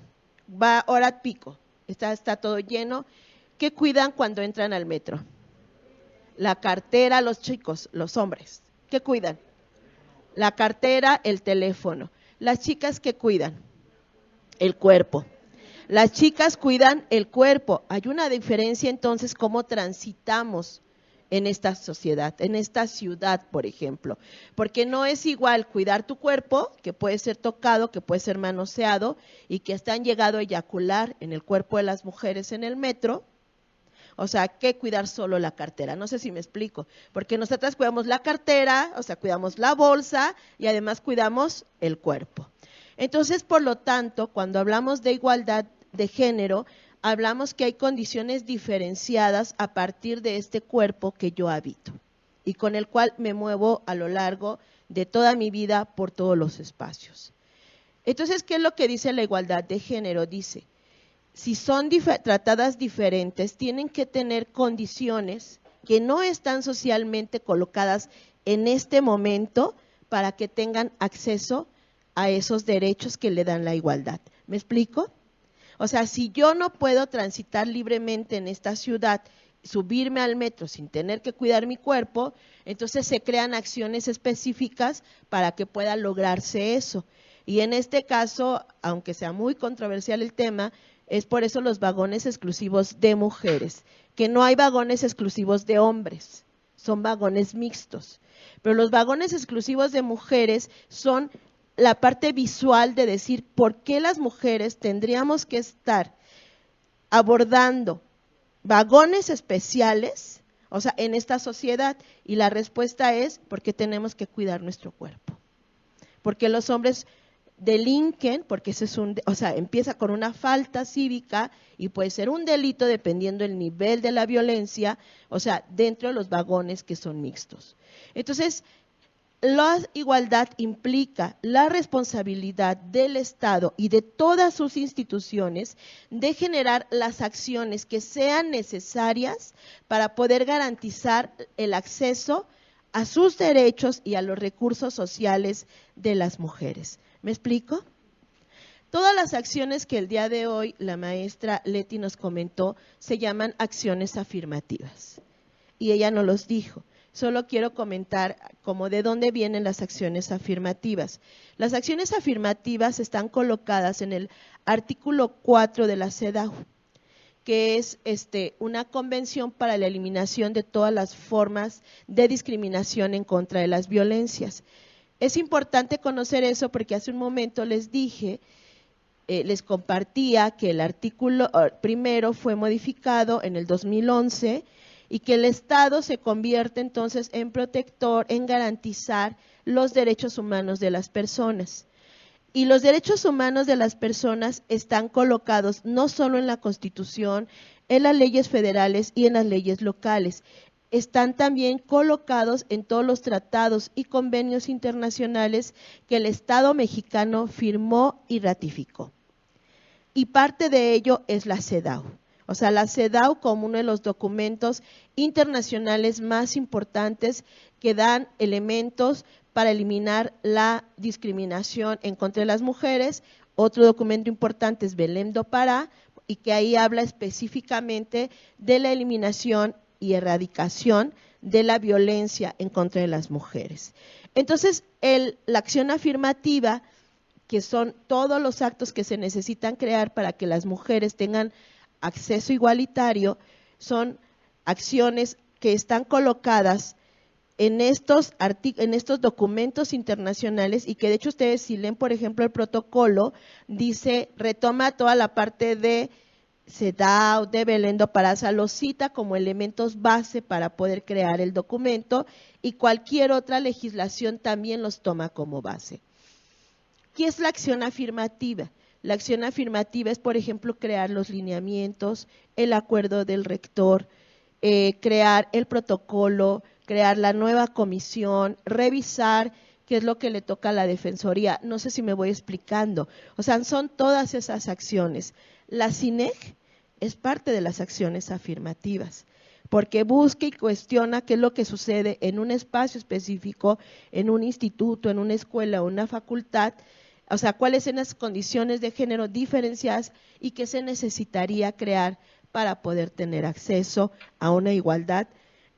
Va hora pico, está todo lleno. ¿Qué cuidan cuando entran al metro? La cartera, los chicos, los hombres. ¿Qué cuidan? La cartera, el teléfono. Las chicas, ¿qué cuidan? El cuerpo. Las chicas cuidan el cuerpo. Hay una diferencia entonces cómo transitamos en esta sociedad, en esta ciudad, por ejemplo, porque no es igual cuidar tu cuerpo, que puede ser tocado, que puede ser manoseado, y que hasta han llegado a eyacular en el cuerpo de las mujeres en el metro, o sea, que cuidar solo la cartera. No sé si me explico, porque nosotras cuidamos la cartera, o sea, cuidamos la bolsa y además cuidamos el cuerpo. Entonces, por lo tanto, cuando hablamos de igualdad de género, hablamos que hay condiciones diferenciadas a partir de este cuerpo que yo habito y con el cual me muevo a lo largo de toda mi vida por todos los espacios. Entonces, ¿qué es lo que dice la igualdad de género? Dice, si son tratadas diferentes, tienen que tener condiciones que no están socialmente colocadas en este momento para que tengan acceso a esos derechos que le dan la igualdad. ¿Me explico? O sea, si yo no puedo transitar libremente en esta ciudad, subirme al metro sin tener que cuidar mi cuerpo, entonces se crean acciones específicas para que pueda lograrse eso. Y en este caso, aunque sea muy controversial el tema, es por eso los vagones exclusivos de mujeres, que no hay vagones exclusivos de hombres, son vagones mixtos. Pero los vagones exclusivos de mujeres son la parte visual de decir por qué las mujeres tendríamos que estar abordando vagones especiales, o sea, en esta sociedad, y la respuesta es porque tenemos que cuidar nuestro cuerpo. Porque los hombres delinquen, porque ese es o sea, empieza con una falta cívica y puede ser un delito dependiendo del nivel de la violencia, o sea, dentro de los vagones que son mixtos. Entonces, la igualdad implica la responsabilidad del Estado y de todas sus instituciones de generar las acciones que sean necesarias para poder garantizar el acceso a sus derechos y a los recursos sociales de las mujeres. ¿Me explico? Todas las acciones que el día de hoy la maestra Leti nos comentó se llaman acciones afirmativas. Y ella nos los dijo. Solo quiero comentar como de dónde vienen las acciones afirmativas. Las acciones afirmativas están colocadas en el artículo 4 de la CEDAW, que es una convención para la eliminación de todas las formas de discriminación en contra de las violencias. Es importante conocer eso porque hace un momento les dije, les compartía que el artículo primero fue modificado en el 2011 y que el Estado se convierte entonces en protector, en garantizar los derechos humanos de las personas. Y los derechos humanos de las personas están colocados no solo en la Constitución, en las leyes federales y en las leyes locales, están también colocados en todos los tratados y convenios internacionales que el Estado mexicano firmó y ratificó. Y parte de ello es la CEDAW. O sea, la CEDAW como uno de los documentos internacionales más importantes que dan elementos para eliminar la discriminación en contra de las mujeres. Otro documento importante es Belém do Pará, y que ahí habla específicamente de la eliminación y erradicación de la violencia en contra de las mujeres. Entonces, la acción afirmativa, que son todos los actos que se necesitan crear para que las mujeres tengan acceso igualitario, son acciones que están colocadas en estos documentos internacionales y que de hecho ustedes si leen, por ejemplo, el protocolo, dice, retoma toda la parte de CEDAW, de Belém do Pará, lo cita como elementos base para poder crear el documento y cualquier otra legislación también los toma como base. ¿Qué es la acción afirmativa? La acción afirmativa es, por ejemplo, crear los lineamientos, el acuerdo del rector, crear el protocolo, crear la nueva comisión, revisar qué es lo que le toca a la Defensoría. No sé si me voy explicando. O sea, son todas esas acciones. La CINEG es parte de las acciones afirmativas, porque busca y cuestiona qué es lo que sucede en un espacio específico, en un instituto, en una escuela o una facultad, o sea, cuáles son las condiciones de género diferenciadas y qué se necesitaría crear para poder tener acceso a una igualdad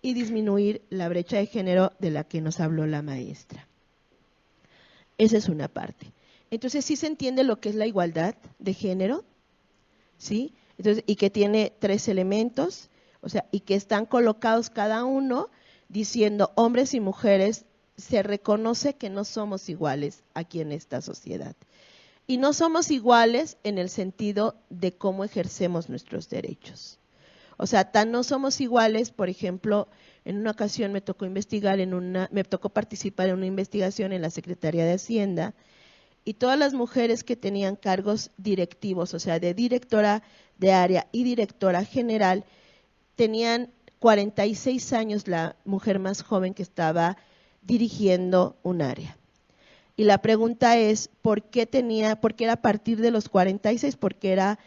y disminuir la brecha de género de la que nos habló la maestra. Esa es una parte. Entonces, ¿sí se entiende lo que es la igualdad de género? ¿Sí? Entonces, y que tiene 3 elementos. o sea, y que están colocados cada uno diciendo, hombres y mujeres, se reconoce que no somos iguales aquí en esta sociedad. Y no somos iguales en el sentido de cómo ejercemos nuestros derechos. O sea, no somos iguales, por ejemplo, en una ocasión me tocó participar en una investigación en la Secretaría de Hacienda, y todas las mujeres que tenían cargos directivos, o sea, de directora de área y directora general, tenían 46 años la mujer más joven que estaba dirigiendo un área. Y la pregunta es, ¿por qué era a partir de los 46? Porque era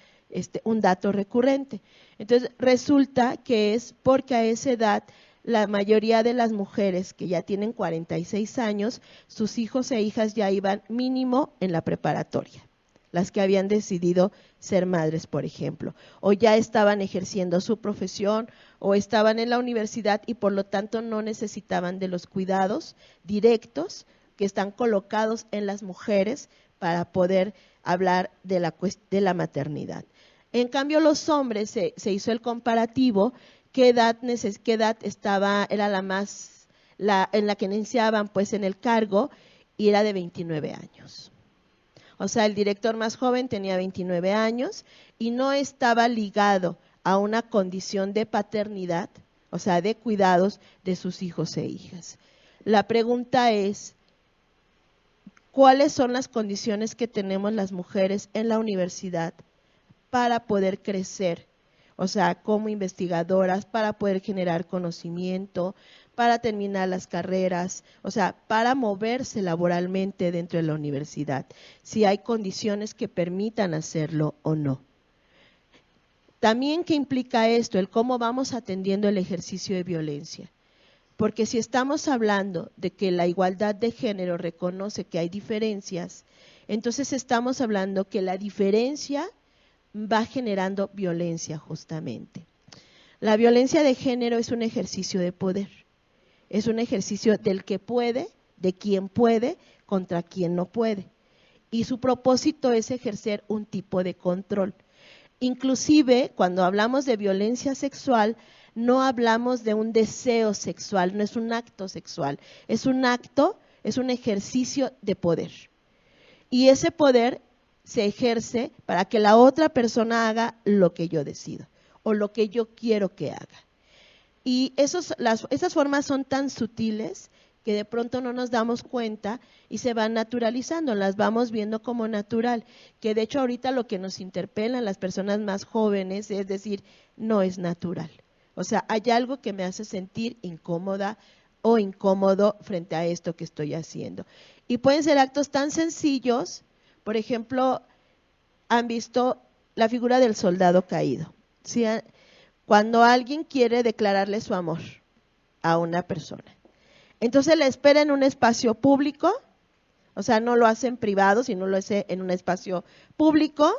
un dato recurrente. Entonces, resulta que es porque a esa edad la mayoría de las mujeres que ya tienen 46 años, sus hijos e hijas ya iban mínimo en la preparatoria, las que habían decidido ser madres, por ejemplo, o ya estaban ejerciendo su profesión o estaban en la universidad y por lo tanto no necesitaban de los cuidados directos que están colocados en las mujeres para poder hablar de la maternidad. En cambio, los hombres se hizo el comparativo, qué edad era en la que iniciaban pues en el cargo, y era de 29 años. O sea, el director más joven tenía 29 años y no estaba ligado a una condición de paternidad, o sea, de cuidados de sus hijos e hijas. La pregunta es, ¿cuáles son las condiciones que tenemos las mujeres en la universidad para poder crecer? O sea, como investigadoras, para poder generar conocimiento, para terminar las carreras, o sea, para moverse laboralmente dentro de la universidad, si hay condiciones que permitan hacerlo o no. También, ¿qué implica esto? El cómo vamos atendiendo el ejercicio de violencia. Porque si estamos hablando de que la igualdad de género reconoce que hay diferencias, entonces estamos hablando que la diferencia va generando violencia justamente. La violencia de género es un ejercicio de poder, es un ejercicio del que puede, de quien puede, contra quien no puede. Y su propósito es ejercer un tipo de control. Inclusive, cuando hablamos de violencia sexual, no hablamos de un deseo sexual, no es un acto sexual, es un ejercicio de poder. Y ese poder se ejerce para que la otra persona haga lo que yo decido o lo que yo quiero que haga. Y esas formas son tan sutiles que de pronto no nos damos cuenta y se van naturalizando, las vamos viendo como natural, que de hecho ahorita lo que nos interpelan las personas más jóvenes es decir, no es natural. O sea, hay algo que me hace sentir incómoda o incómodo frente a esto que estoy haciendo. Y pueden ser actos tan sencillos, por ejemplo, han visto la figura del soldado caído, ¿sí? Cuando alguien quiere declararle su amor a una persona, entonces le espera en un espacio público, o sea, no lo hace en privado, sino lo hace en un espacio público,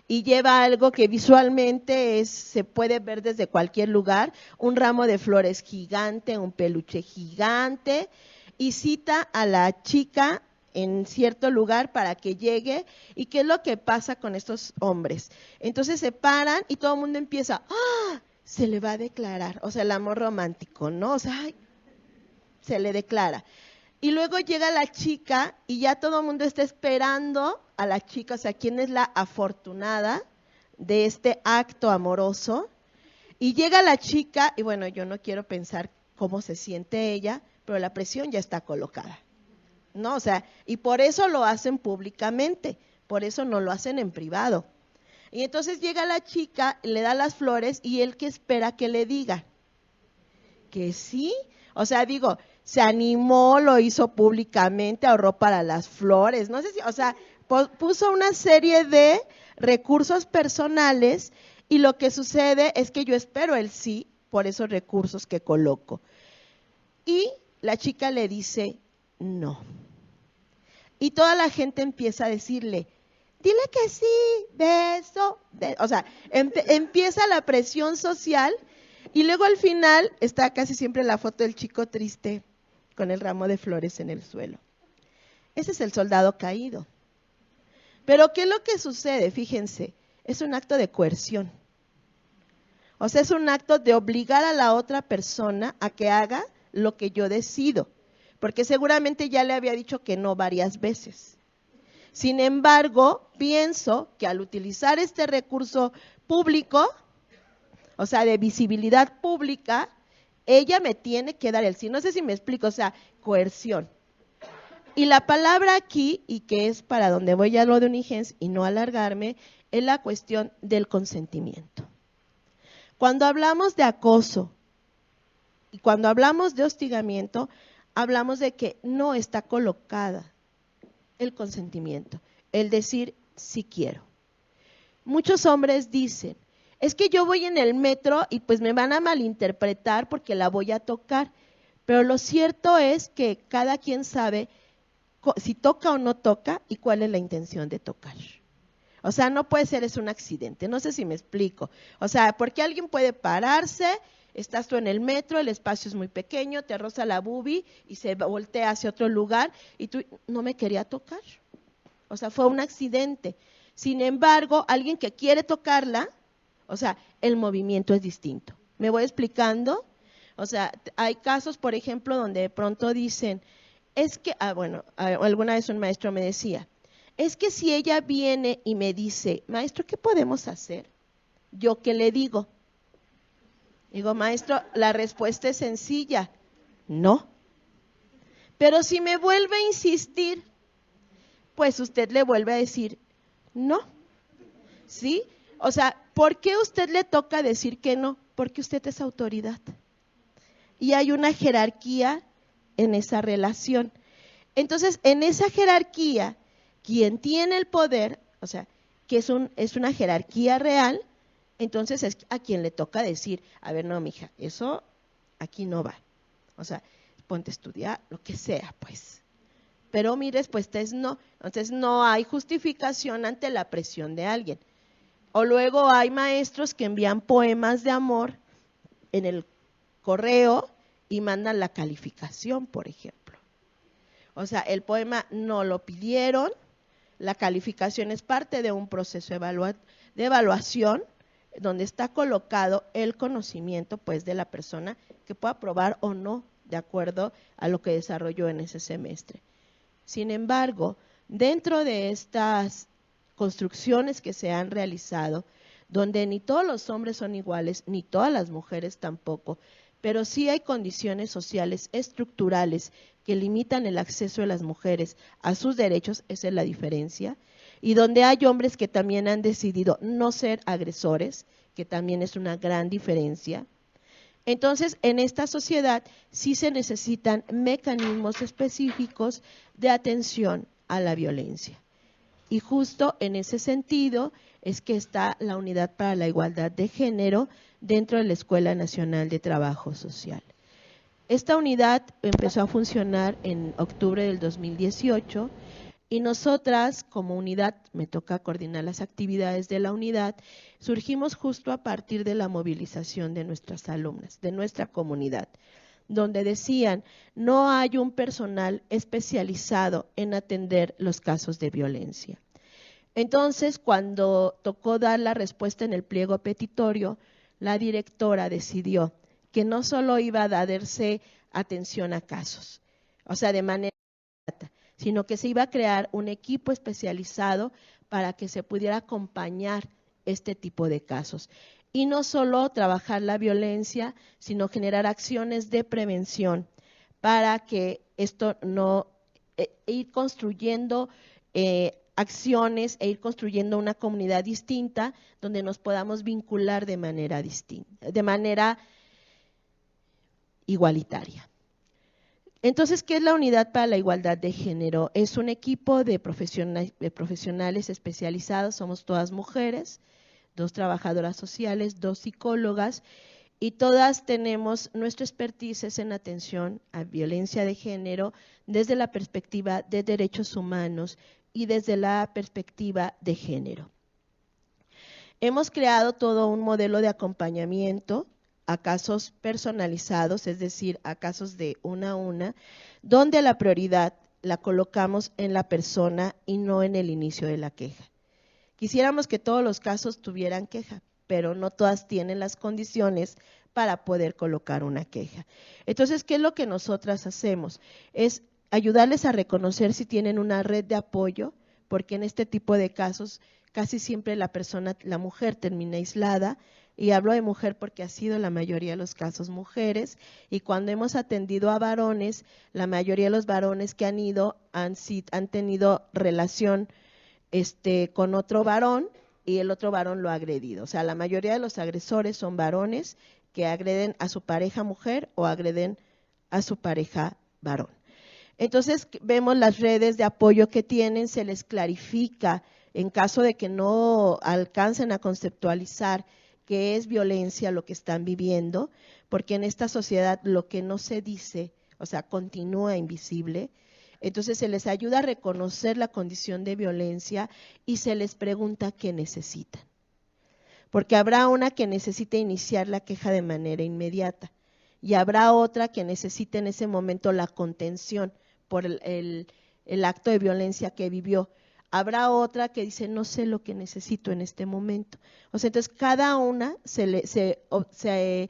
y lleva algo que visualmente se puede ver desde cualquier lugar, un ramo de flores gigante, un peluche gigante, y cita a la chica en cierto lugar para que llegue. ¿Y qué es lo que pasa con estos hombres? Entonces se paran y todo el mundo empieza, ¡ah! Se le va a declarar, o sea, el amor romántico, ¿no? O sea, se le declara. Y luego llega la chica y ya todo el mundo está esperando a la chica, o sea, quién es la afortunada de este acto amoroso. Y llega la chica, y bueno, yo no quiero pensar cómo se siente ella, pero la presión ya está colocada, ¿no? O sea, y por eso lo hacen públicamente, por eso no lo hacen en privado. Y entonces llega la chica, le da las flores, y él, ¿qué espera que le diga? Que sí, o sea, digo, se animó, lo hizo públicamente, ahorró para las flores, no sé si, o sea, puso una serie de recursos personales, y lo que sucede es que yo espero el sí por esos recursos que coloco. Y la chica le dice no. Y toda la gente empieza a decirle, dile que sí, beso. O sea, empieza la presión social. Y luego al final está casi siempre la foto del chico triste con el ramo de flores en el suelo. Ese es el soldado caído. Pero ¿qué es lo que sucede? Fíjense, es un acto de coerción. O sea, es un acto de obligar a la otra persona a que haga lo que yo decido, porque seguramente ya le había dicho que no varias veces. Sin embargo, pienso que al utilizar este recurso público, o sea, de visibilidad pública, ella me tiene que dar el sí. No sé si me explico, o sea, coerción. Y la palabra aquí, y que es para donde voy a lo de Unigens y no alargarme, es la cuestión del consentimiento. Cuando hablamos de acoso y cuando hablamos de hostigamiento, hablamos de que no está colocada el consentimiento, el decir sí quiero. Muchos hombres dicen, es que yo voy en el metro y pues me van a malinterpretar porque la voy a tocar, pero lo cierto es que cada quien sabe si toca o no toca y cuál es la intención de tocar. O sea, no puede ser, es un accidente, no sé si me explico. O sea, porque alguien puede pararse, estás tú en el metro, el espacio es muy pequeño, te roza la boobie y se voltea hacia otro lugar y tú, no me quería tocar. O sea, fue un accidente. Sin embargo, alguien que quiere tocarla, o sea, el movimiento es distinto. ¿Me voy explicando? O sea, hay casos, por ejemplo, donde de pronto dicen, es que, alguna vez un maestro me decía, es que si ella viene y me dice, maestro, ¿qué podemos hacer? ¿Yo qué le digo? Digo, maestro, la respuesta es sencilla, no. Pero si me vuelve a insistir, pues usted le vuelve a decir, no. ¿Sí? O sea, ¿por qué usted le toca decir que no? Porque usted es autoridad. Y hay una jerarquía en esa relación. Entonces, en esa jerarquía, quien tiene el poder, o sea, que es una jerarquía real, entonces es a quien le toca decir, a ver, no, mija, eso aquí no va. O sea, ponte a estudiar, lo que sea, pues. Pero mi respuesta es no. Entonces, no hay justificación ante la presión de alguien. O luego hay maestros que envían poemas de amor en el correo y mandan la calificación, por ejemplo. O sea, el poema no lo pidieron, la calificación es parte de un proceso de evaluación donde está colocado el conocimiento pues de la persona que pueda aprobar o no de acuerdo a lo que desarrolló en ese semestre. Sin embargo, dentro de estas construcciones que se han realizado, donde ni todos los hombres son iguales, ni todas las mujeres tampoco, pero sí hay condiciones sociales estructurales que limitan el acceso de las mujeres a sus derechos, esa es la diferencia, y donde hay hombres que también han decidido no ser agresores, que también es una gran diferencia. Entonces, en esta sociedad sí se necesitan mecanismos específicos de atención a la violencia. Y justo en ese sentido es que está la Unidad para la Igualdad de Género dentro de la Escuela Nacional de Trabajo Social. Esta unidad empezó a funcionar en octubre del 2018 y nosotras como unidad, me toca coordinar las actividades de la unidad, surgimos justo a partir de la movilización de nuestras alumnas, de nuestra comunidad, donde decían, no hay un personal especializado en atender los casos de violencia. Entonces, cuando tocó dar la respuesta en el pliego petitorio, la directora decidió que no solo iba a darse atención a casos, o sea, de manera inmediata, sino que se iba a crear un equipo especializado para que se pudiera acompañar este tipo de casos. Y no solo trabajar la violencia, sino generar acciones de prevención para que esto no, ir construyendo acciones e ir construyendo una comunidad distinta donde nos podamos vincular de manera distinta, de manera igualitaria. Entonces, ¿qué es la Unidad para la Igualdad de Género? Es un equipo de profesionales especializados, somos todas mujeres, 2 trabajadoras sociales, 2 psicólogas, y todas tenemos nuestra expertise en atención a violencia de género desde la perspectiva de derechos humanos y desde la perspectiva de género. Hemos creado todo un modelo de acompañamiento a casos personalizados, es decir, a casos de una a una, donde la prioridad la colocamos en la persona y no en el inicio de la queja. Quisiéramos que todos los casos tuvieran queja, pero no todas tienen las condiciones para poder colocar una queja. Entonces, ¿qué es lo que nosotras hacemos? Es ayudarles a reconocer si tienen una red de apoyo, porque en este tipo de casos casi siempre la mujer termina aislada, y hablo de mujer porque ha sido la mayoría de los casos mujeres, y cuando hemos atendido a varones, la mayoría de los varones que han ido han tenido relación con otro varón y el otro varón lo ha agredido. O sea, la mayoría de los agresores son varones que agreden a su pareja mujer o agreden a su pareja varón. Entonces, vemos las redes de apoyo que tienen, se les clarifica en caso de que no alcancen a conceptualizar qué es violencia lo que están viviendo, porque en esta sociedad lo que no se dice, o sea, continúa invisible. Entonces, se les ayuda a reconocer la condición de violencia y se les pregunta qué necesitan. Porque habrá una que necesite iniciar la queja de manera inmediata y habrá otra que necesite en ese momento la contención por el acto de violencia que vivió. Habrá otra que dice, no sé lo que necesito en este momento. O sea, entonces cada una se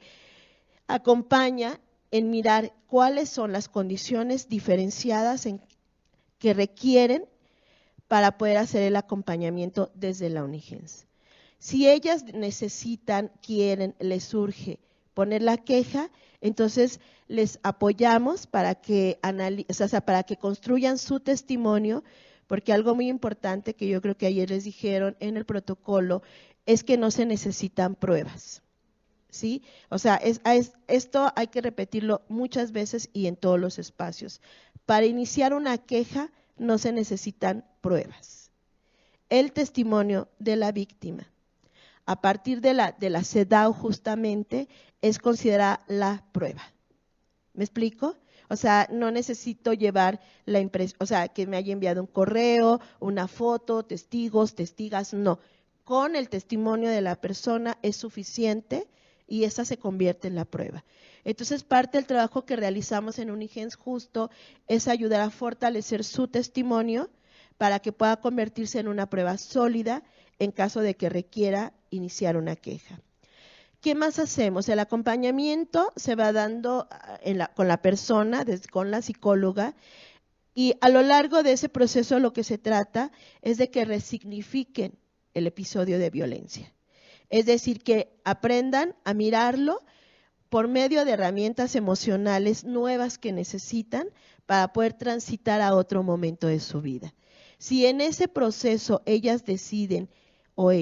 acompaña en mirar cuáles son las condiciones diferenciadas que requieren para poder hacer el acompañamiento desde la Unigens. Si ellas necesitan, quieren, les surge poner la queja, entonces les apoyamos para que para que construyan su testimonio, porque algo muy importante que yo creo que ayer les dijeron en el protocolo es que no se necesitan pruebas, ¿sí? O sea, esto hay que repetirlo muchas veces y en todos los espacios. Para iniciar una queja no se necesitan pruebas. El testimonio de la víctima, a partir de la CEDAW justamente, es considerada la prueba. ¿Me explico? O sea, no necesito llevar la impresión, o sea, que me haya enviado un correo, una foto, testigos, testigas, no. Con el testimonio de la persona es suficiente y esa se convierte en la prueba. Entonces, parte del trabajo que realizamos en Unigens justo es ayudar a fortalecer su testimonio para que pueda convertirse en una prueba sólida en caso de que requiera iniciar una queja. ¿Qué más hacemos? El acompañamiento se va dando con la persona, con la psicóloga, y a lo largo de ese proceso lo que se trata es de que resignifiquen el episodio de violencia. Es decir, que aprendan a mirarlo por medio de herramientas emocionales nuevas que necesitan para poder transitar a otro momento de su vida. Si en ese proceso ellas deciden o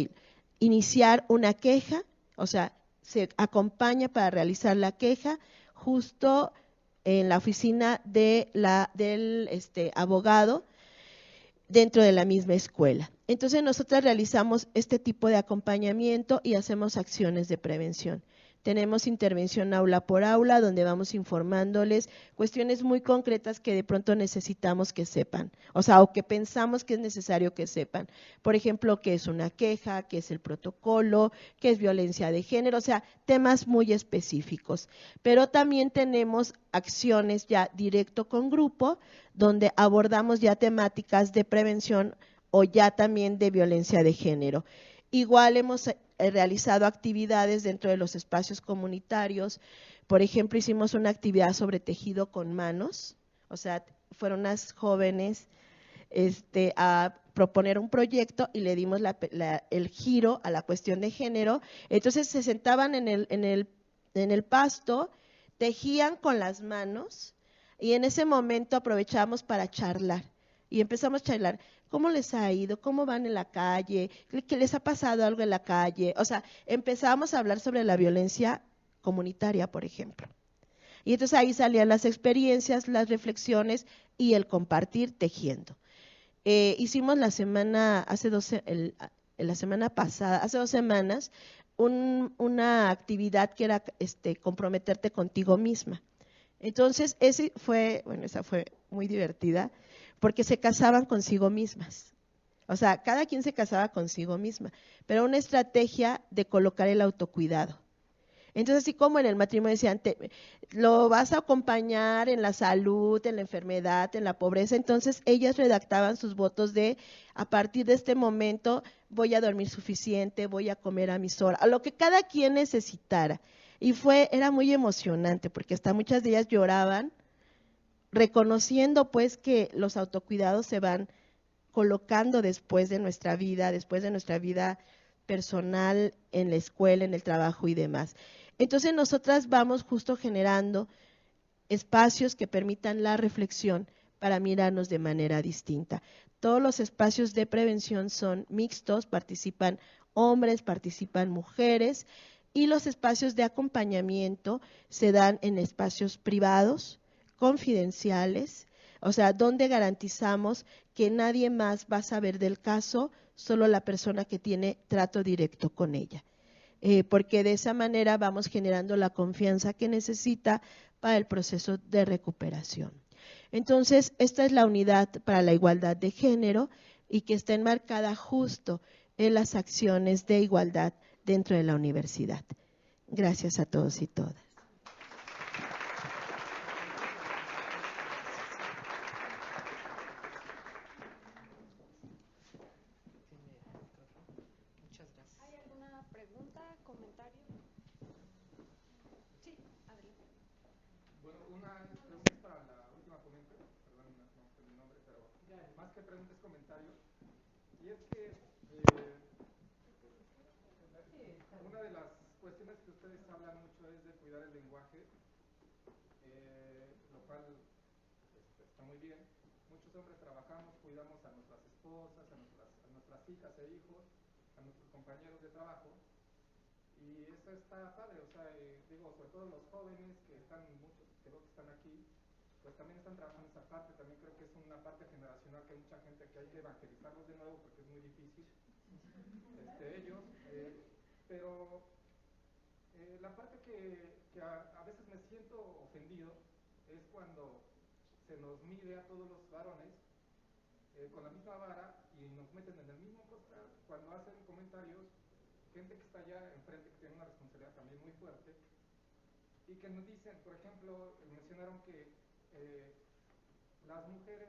iniciar una queja, o sea, se acompaña para realizar la queja justo en la oficina del abogado dentro de la misma escuela. Entonces, nosotros realizamos este tipo de acompañamiento y hacemos acciones de prevención. Tenemos intervención aula por aula, donde vamos informándoles cuestiones muy concretas que de pronto necesitamos que sepan, o sea, o que pensamos que es necesario que sepan. Por ejemplo, qué es una queja, qué es el protocolo, qué es violencia de género, o sea, temas muy específicos. Pero también tenemos acciones ya directo con grupo, donde abordamos ya temáticas de prevención o ya también de violencia de género. Igual hemos realizado actividades dentro de los espacios comunitarios. Por ejemplo, hicimos una actividad sobre tejido con manos, o sea, fueron unas jóvenes a proponer un proyecto y le dimos el giro a la cuestión de género. Entonces se sentaban en el pasto, tejían con las manos y en ese momento aprovechamos para charlar y empezamos a charlar. ¿Cómo les ha ido? ¿Cómo van en la calle? ¿Qué les ha pasado algo en la calle? O sea, empezamos a hablar sobre la violencia comunitaria, por ejemplo. Y entonces ahí salían las experiencias, las reflexiones y el compartir tejiendo. Hicimos la semana pasada, hace 2 semanas, una actividad que era comprometerte contigo misma. Entonces, esa fue muy divertida, porque se casaban consigo mismas. O sea, cada quien se casaba consigo misma, pero una estrategia de colocar el autocuidado. Entonces, así como en el matrimonio decían, lo vas a acompañar en la salud, en la enfermedad, en la pobreza, entonces ellas redactaban sus votos de, a partir de este momento voy a dormir suficiente, voy a comer a mis horas, a lo que cada quien necesitara. Y era muy emocionante, porque hasta muchas de ellas lloraban, reconociendo pues que los autocuidados se van colocando después de nuestra vida personal, en la escuela, en el trabajo y demás. Entonces nosotras vamos justo generando espacios que permitan la reflexión para mirarnos de manera distinta. Todos los espacios de prevención son mixtos, participan hombres, participan mujeres, y los espacios de acompañamiento se dan en espacios privados, confidenciales, o sea, donde garantizamos que nadie más va a saber del caso, solo la persona que tiene trato directo con ella. Porque de esa manera vamos generando la confianza que necesita para el proceso de recuperación. Entonces, esta es la unidad para la igualdad de género y que está enmarcada justo en las acciones de igualdad dentro de la universidad. Gracias a todos y todas. Muchas gracias. ¿Hay alguna pregunta, comentario? Sí, adelante. Bueno, una pregunta es para la última ponente, perdón, no sé mi nombre, pero más que pregunta es comentario. Y es que una de las cuestiones que ustedes hablan mucho es de cuidar el lenguaje, lo cual está muy bien. Muchos hombres trabajamos, cuidamos a nuestras esposas, a nuestras hijas e hijos, a nuestros compañeros de trabajo. Y eso está padre, o sea, digo, sobre todo los jóvenes que están, muchos que creo que están aquí, pues también están trabajando esa parte. También creo que es una parte generacional que hay mucha gente que hay que evangelizarlos de nuevo porque es muy difícil ellos, pero la parte que a veces me siento ofendido es cuando se nos mide a todos los varones con la misma vara y nos meten en el mismo costal cuando hacen comentarios gente que está allá enfrente, que tiene una responsabilidad también muy fuerte, y que nos dicen, por ejemplo, mencionaron que las mujeres,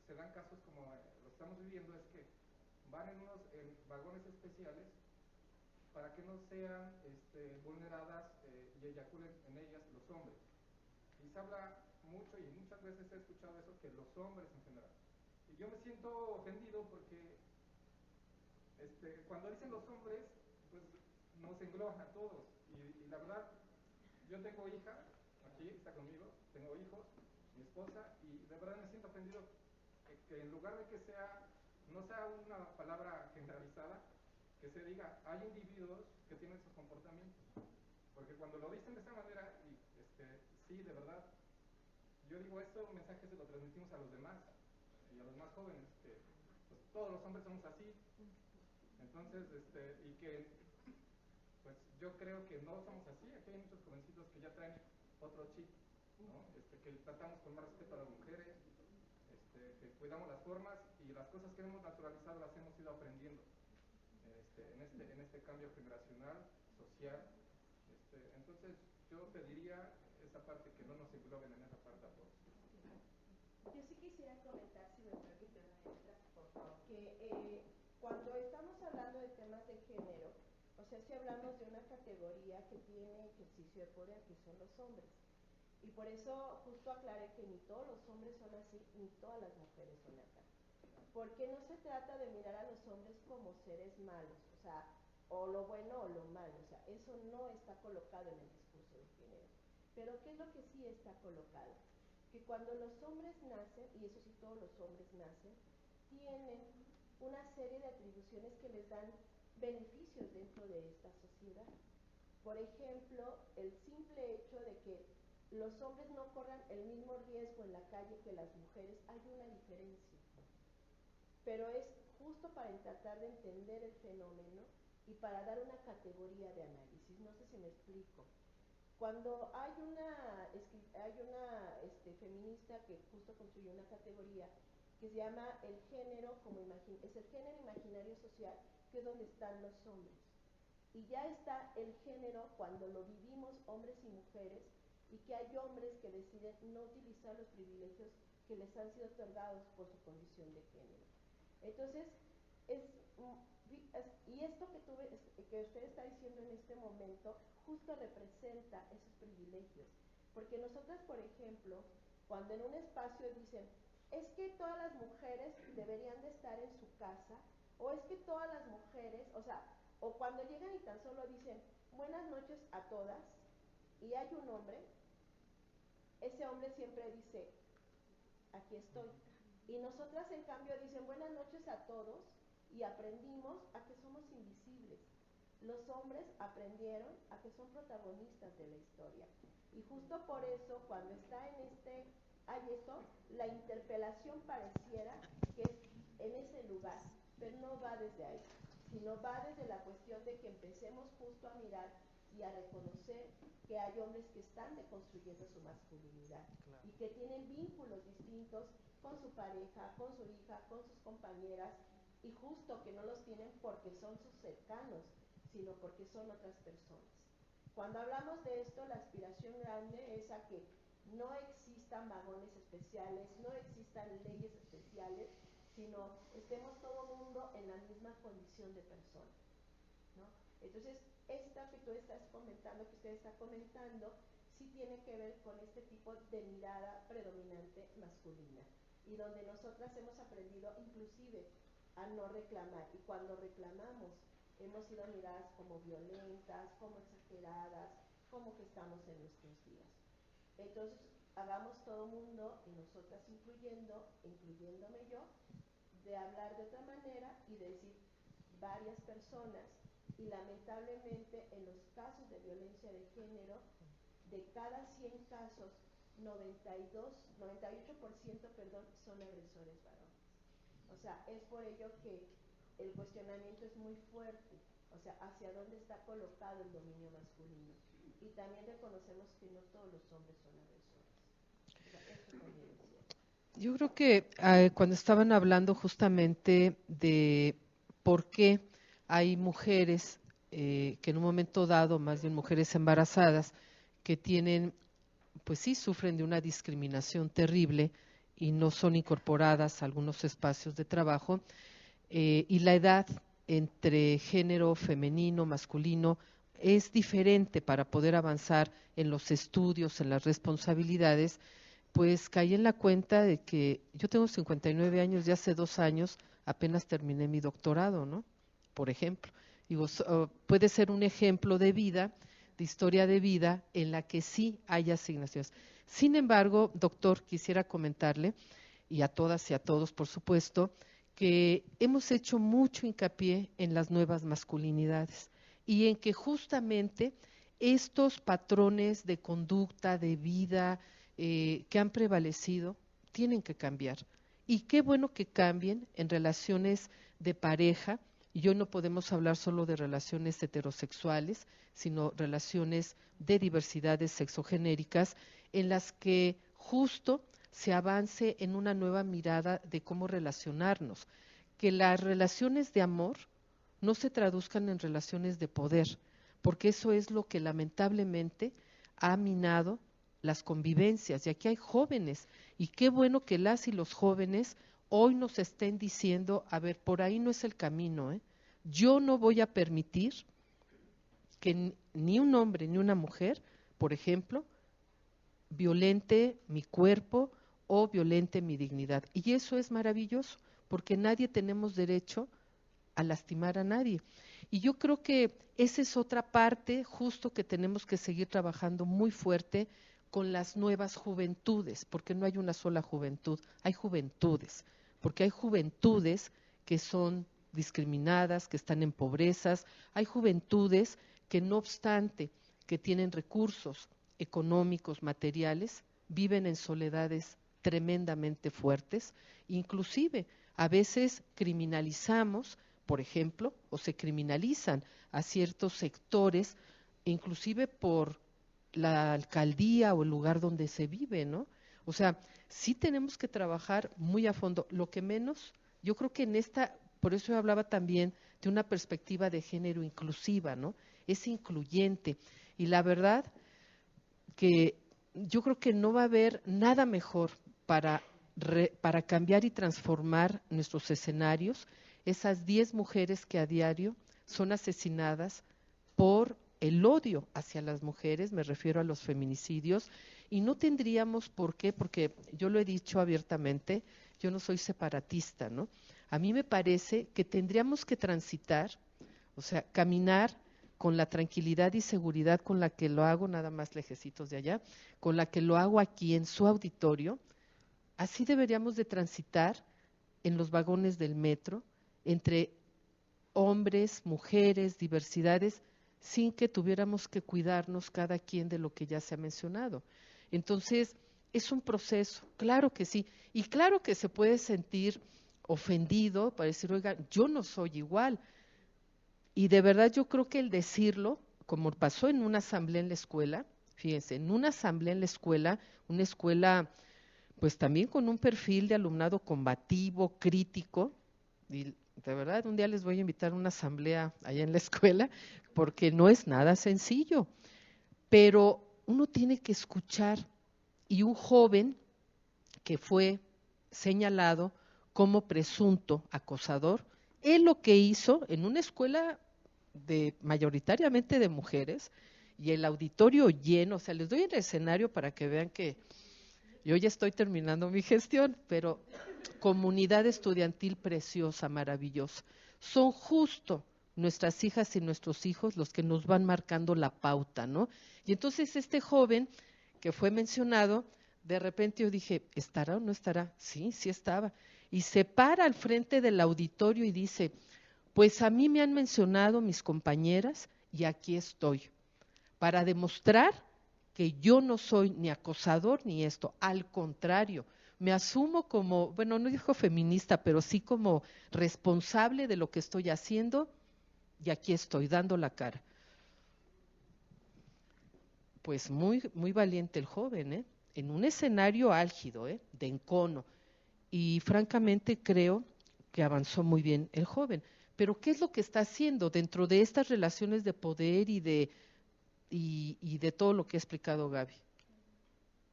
se dan casos como lo estamos viviendo, es que van en vagones especiales para que no sean vulneradas y eyaculen en ellas los hombres. Y se habla mucho, y muchas veces he escuchado eso, que los hombres en general. Y yo me siento ofendido porque cuando dicen los hombres, pues nos engloban a todos. Y la verdad, yo tengo hija, aquí está conmigo, tengo hijos, mi esposa, y de verdad me siento ofendido que en lugar de que no sea una palabra generalizada, que se diga, hay individuos que tienen esos comportamientos. Porque cuando lo dicen de esa manera, y sí, de verdad, yo digo, estos mensajes se lo transmitimos a los demás, y a los más jóvenes, que pues, todos los hombres somos así. Entonces, y que pues yo creo que no somos así. Aquí hay muchos jovencitos que ya traen otro chip, ¿no? Que tratamos con más respeto a las mujeres, que cuidamos las formas y las cosas que hemos naturalizado las hemos ido aprendiendo en este cambio generacional, social. Entonces yo pediría esa parte, que no nos engloben en esa parte a todos. Yo sí quisiera comentar, si me permite, maestra, por favor, que cuando estamos hablando de temas de género, o sea, si hablamos de una categoría que tiene ejercicio de poder, que son los hombres. Y por eso justo aclaré que ni todos los hombres son así, ni todas las mujeres son acá. Porque no se trata de mirar a los hombres como seres malos, o sea, o lo bueno o lo malo, o sea, eso no está colocado en el discurso de género. Pero ¿qué es lo que sí está colocado? Que cuando los hombres nacen, y eso sí todos los hombres nacen, tienen una serie de atribuciones que les dan beneficios dentro de esta sociedad. Por ejemplo, el simple hecho de que los hombres no corran el mismo riesgo en la calle que las mujeres, hay una diferencia. Pero es justo para tratar de entender el fenómeno y para dar una categoría de análisis. No sé si me explico. Cuando hay una feminista que justo construyó una categoría que se llama es el género imaginario social, que es donde están los hombres. Y ya está el género cuando lo vivimos hombres y mujeres, y que hay hombres que deciden no utilizar los privilegios que les han sido otorgados por su condición de género. Entonces, y esto que usted está diciendo en este momento, justo representa esos privilegios. Porque nosotras, por ejemplo, cuando en un espacio dicen, es que todas las mujeres deberían de estar en su casa, o es que todas las mujeres, o sea, o cuando llegan y tan solo dicen, buenas noches a todas, y hay un hombre, ese hombre siempre dice, aquí estoy. Y nosotras en cambio dicen, buenas noches a todos, y aprendimos a que somos invisibles. Los hombres aprendieron a que son protagonistas de la historia. Y justo por eso, cuando está hay eso, la interpelación pareciera que es en ese lugar, pero no va desde ahí, sino va desde la cuestión de que empecemos justo a mirar y a reconocer que hay hombres que están deconstruyendo su masculinidad, claro, y que tienen vínculos distintos con su pareja, con su hija, con sus compañeras, y justo que no los tienen porque son sus cercanos, sino porque son otras personas. Cuando hablamos de esto, la aspiración grande es a que no existan vagones especiales, no existan leyes especiales, sino estemos todo el mundo en la misma condición de persona, ¿no? Entonces, esta que tú estás comentando, que usted está comentando, sí tiene que ver con este tipo de mirada predominante masculina, y donde nosotras hemos aprendido inclusive a no reclamar, y cuando reclamamos hemos sido miradas como violentas, como exageradas, como que estamos en nuestros días. Entonces, hagamos todo mundo, y nosotras incluyéndome yo, de hablar de otra manera y de decir varias personas, y lamentablemente en los casos de violencia de género, de cada 100 casos, 98% son agresores varones. O sea, es por ello que el cuestionamiento es muy fuerte, o sea, hacia dónde está colocado el dominio masculino. Y también reconocemos que no todos los hombres son agresores. O sea, esto también es cierto. Yo creo que cuando estaban hablando justamente de por qué hay mujeres que en un momento dado, más bien mujeres embarazadas, que tienen, pues sí, sufren de una discriminación terrible y no son incorporadas a algunos espacios de trabajo, y la edad entre género femenino, masculino, es diferente para poder avanzar en los estudios, en las responsabilidades. Pues caí en la cuenta de que yo tengo 59 años y hace 2 años apenas terminé mi doctorado, ¿no? Por ejemplo. Digo, puede ser un ejemplo de vida, de historia de vida, en la que sí hay asignaciones. Sin embargo, doctor, quisiera comentarle, y a todas y a todos, por supuesto, que hemos hecho mucho hincapié en las nuevas masculinidades y en que justamente estos patrones de conducta, de vida, que han prevalecido, tienen que cambiar. Y qué bueno que cambien en relaciones de pareja, y hoy no podemos hablar solo de relaciones heterosexuales, sino relaciones de diversidades sexogenéricas, en las que justo se avance en una nueva mirada de cómo relacionarnos, que las relaciones de amor no se traduzcan en relaciones de poder, porque eso es lo que lamentablemente ha minado las convivencias. Y aquí hay jóvenes, y qué bueno que las y los jóvenes hoy nos estén diciendo, a ver, por ahí no es el camino, ¿eh? Yo no voy a permitir que ni un hombre ni una mujer, por ejemplo, violente mi cuerpo o violente mi dignidad. Y eso es maravilloso, porque nadie tenemos derecho a lastimar a nadie. Y yo creo que esa es otra parte justo que tenemos que seguir trabajando muy fuerte con las nuevas juventudes, porque no hay una sola juventud, hay juventudes, porque hay juventudes que son discriminadas, que están en pobrezas, hay juventudes que no obstante que tienen recursos económicos, materiales, viven en soledades tremendamente fuertes, inclusive a veces criminalizamos, por ejemplo, o se criminalizan a ciertos sectores, inclusive por la alcaldía o el lugar donde se vive, ¿no? O sea, sí tenemos que trabajar muy a fondo. Lo que menos, yo creo que en esta, por eso yo hablaba también de una perspectiva de género inclusiva, ¿no? Es incluyente. Y la verdad que yo creo que no va a haber nada mejor para cambiar y transformar nuestros escenarios, esas 10 mujeres que a diario son asesinadas por el odio hacia las mujeres, me refiero a los feminicidios, y no tendríamos por qué, porque yo lo he dicho abiertamente, yo no soy separatista, ¿no? A mí me parece que tendríamos que transitar, o sea, caminar con la tranquilidad y seguridad con la que lo hago, nada más lejecitos de allá, con la que lo hago aquí en su auditorio, así deberíamos de transitar en los vagones del metro, entre hombres, mujeres, diversidades, sin que tuviéramos que cuidarnos cada quien de lo que ya se ha mencionado. Entonces, es un proceso, claro que sí, y claro que se puede sentir ofendido para decir, oiga, yo no soy igual. Y de verdad yo creo que el decirlo, como pasó en una asamblea en la escuela, fíjense, en una asamblea en la escuela, una escuela pues también con un perfil de alumnado combativo, crítico, y de verdad un día les voy a invitar a una asamblea allá en la escuela, porque no es nada sencillo, pero uno tiene que escuchar, y un joven que fue señalado como presunto acosador, él lo que hizo en una escuela mayoritariamente de mujeres, y el auditorio lleno, o sea, les doy el escenario para que vean que yo ya estoy terminando mi gestión, pero comunidad estudiantil preciosa, maravillosa. Son justo nuestras hijas y nuestros hijos los que nos van marcando la pauta, ¿no? Y entonces este joven que fue mencionado, de repente yo dije, ¿estará o no estará? Sí, sí estaba. Y se para al frente del auditorio y dice, pues a mí me han mencionado mis compañeras y aquí estoy, para demostrar que yo no soy ni acosador ni esto, al contrario, me asumo como, bueno, no dijo feminista, pero sí como responsable de lo que estoy haciendo y aquí estoy dando la cara. Pues muy, muy valiente el joven, ¿eh? En un escenario álgido, de encono, y francamente creo que avanzó muy bien el joven. Pero ¿qué es lo que está haciendo dentro de estas relaciones de poder y de todo lo que ha explicado Gaby?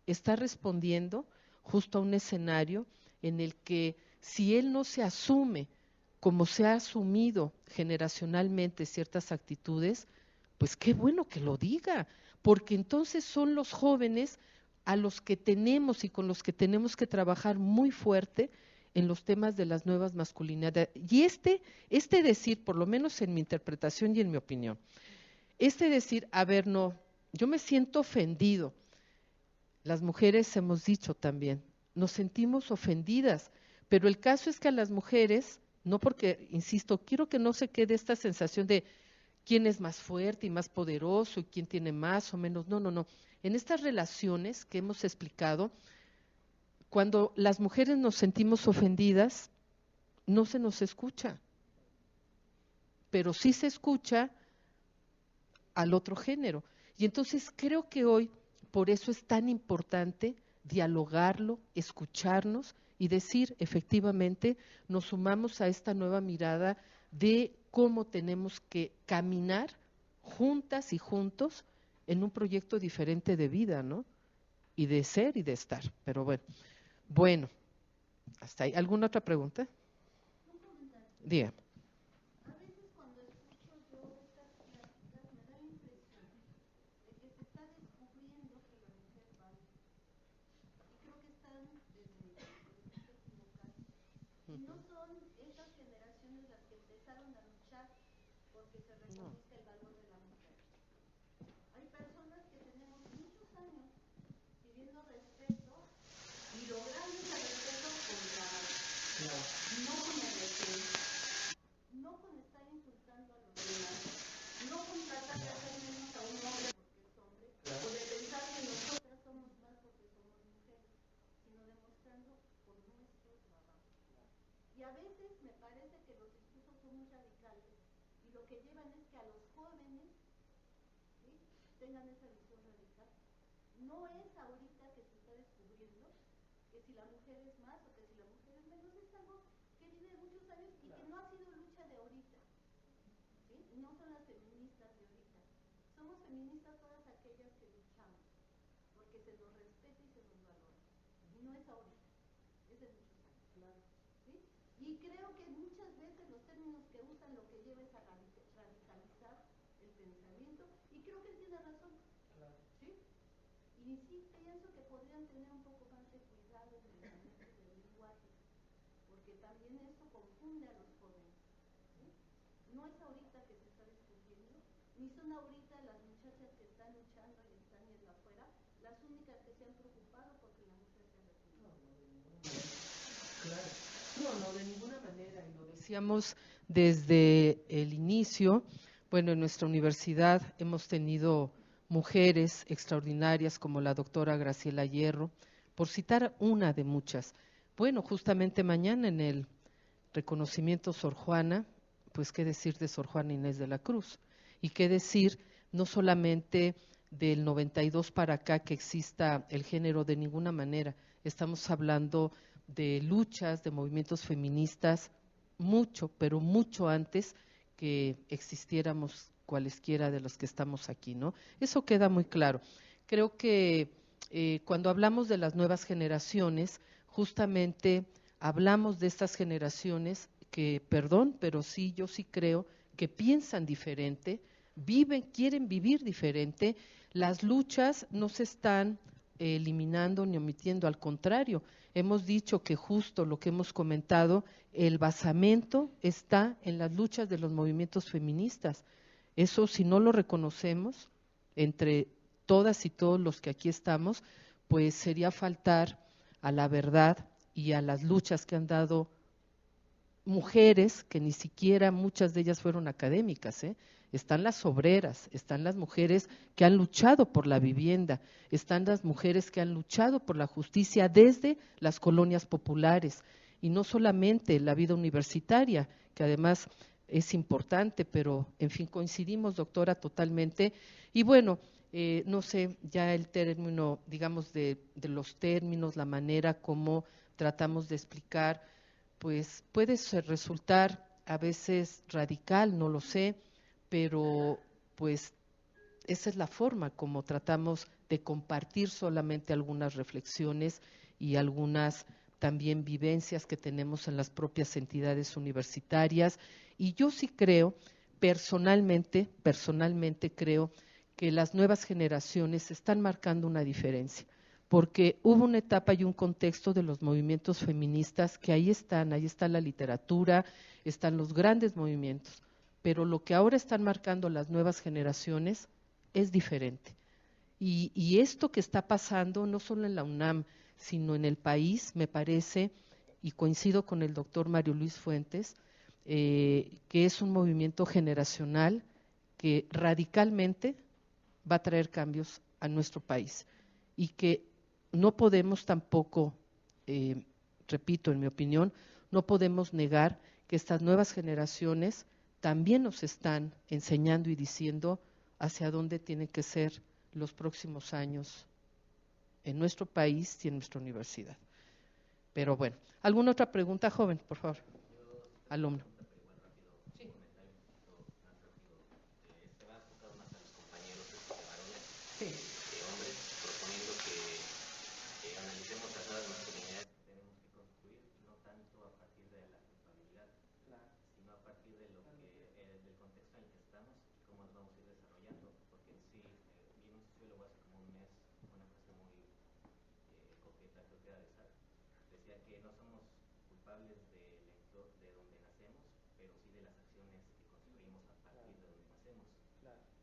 Está respondiendo justo a un escenario en el que si él no se asume como se ha asumido generacionalmente ciertas actitudes, pues qué bueno que lo diga, porque entonces son los jóvenes a los que tenemos y con los que tenemos que trabajar muy fuerte en los temas de las nuevas masculinidades. Y este decir, por lo menos en mi interpretación y en mi opinión, este decir, a ver, no, yo me siento ofendido. Las mujeres hemos dicho también, nos sentimos ofendidas, pero el caso es que a las mujeres, no porque, insisto, quiero que no se quede esta sensación de quién es más fuerte y más poderoso y quién tiene más o menos, no, no, no. En estas relaciones que hemos explicado, cuando las mujeres nos sentimos ofendidas, no se nos escucha, pero sí se escucha al otro género. Y entonces creo que hoy, por eso es tan importante dialogarlo, escucharnos y decir, efectivamente, nos sumamos a esta nueva mirada de cómo tenemos que caminar juntas y juntos en un proyecto diferente de vida, ¿no? Y de ser y de estar. Pero bueno, hasta ahí. ¿Alguna otra pregunta? Dígame. No son esas generaciones las que empezaron a luchar porque se reconozca el valor de la mujer. Hay personas que tenemos muchos años pidiendo respeto y logrando ese respeto con la no con el respeto, no con estar insultando a los demás, no con tratar de hacer menos a un hombre porque es hombre, o de pensar que nosotras somos más porque somos mujeres, sino demostrando por nuestro trabajo. Y a veces me parece que los discursos son muy radicales y lo que llevan es que a los jóvenes, ¿sí?, tengan esa visión radical. No es ahorita que se está descubriendo que si la mujer es más o que si la mujer es menos, es algo que viene de muchos años y que no ha sido lucha de ahorita. no son las feministas de ahorita. Somos feministas todas aquellas que luchamos, porque se nos respeta y se nos valora. Y no es ahorita, es de muchos años. Claro. ¿Sí? Y creo que muchas veces los términos que usan lo que lleva es a radicalizar el pensamiento, y creo que él tiene razón. Claro. ¿Sí? Y sí pienso que podrían tener un poco más de cuidado en el manejo del lenguaje, porque también esto confunde a los jóvenes. ¿Sí? No es ahorita que se está discutiendo, ni son ahorita las muchachas que están luchando y están yendo afuera las únicas que se han preocupado porque la mujer sea reprimida. Claro. No, de ninguna manera, y lo decíamos desde el inicio. Bueno, en nuestra universidad hemos tenido mujeres extraordinarias como la doctora Graciela Hierro, por citar una de muchas. Bueno, justamente mañana en el reconocimiento Sor Juana, pues qué decir de Sor Juana Inés de la Cruz, y qué decir no solamente del 92 para acá que exista el género, de ninguna manera. Estamos hablando de luchas, de movimientos feministas, mucho, pero mucho antes que existiéramos cualesquiera de los que estamos aquí, ¿no? Eso queda muy claro. Creo que cuando hablamos de las nuevas generaciones, justamente hablamos de estas generaciones que, perdón, pero sí, yo sí creo que piensan diferente, viven, quieren vivir diferente. Las luchas no se están eliminando ni omitiendo, al contrario, hemos dicho que justo lo que hemos comentado, el basamento está en las luchas de los movimientos feministas. Eso, si no lo reconocemos entre todas y todos los que aquí estamos, pues sería faltar a la verdad y a las luchas que han dado mujeres, que ni siquiera muchas de ellas fueron académicas, Están las obreras, están las mujeres que han luchado por la vivienda, están las mujeres que han luchado por la justicia desde las colonias populares, y no solamente la vida universitaria, que además es importante, pero en fin, coincidimos, doctora, totalmente. Y bueno, no sé, ya el término, digamos, de los términos, la manera como tratamos de explicar, pues puede resultar a veces radical, no lo sé, pero pues esa es la forma como tratamos de compartir solamente algunas reflexiones y algunas también vivencias que tenemos en las propias entidades universitarias. Y yo sí creo, personalmente creo que las nuevas generaciones están marcando una diferencia, porque hubo una etapa y un contexto de los movimientos feministas que ahí está la literatura, están los grandes movimientos, pero lo que ahora están marcando las nuevas generaciones es diferente. Y esto que está pasando no solo en la UNAM, sino en el país, me parece, y coincido con el doctor Mario Luis Fuentes, que es un movimiento generacional que radicalmente va a traer cambios a nuestro país y que no podemos tampoco, repito, en mi opinión, no podemos negar que estas nuevas generaciones también nos están enseñando y diciendo hacia dónde tienen que ser los próximos años en nuestro país y en nuestra universidad. Pero bueno, ¿alguna otra pregunta, joven, por favor? Alumno. Sí. Se va enfocado más a los compañeros varones, Sí. Hombres, proponiendo que analicemos las nuevas masculinidades que tenemos que construir, no tanto a partir de la culpabilidad, sino a partir de lo del contexto en el que estamos y cómo nos vamos a ir desarrollando, porque en sí, vi un sociólogo hace como un mes, una frase muy coqueta, creo que era de Sartre, decía que no somos culpables del entorno de donde nacemos, pero sí de las acciones que construimos a partir de donde nacemos.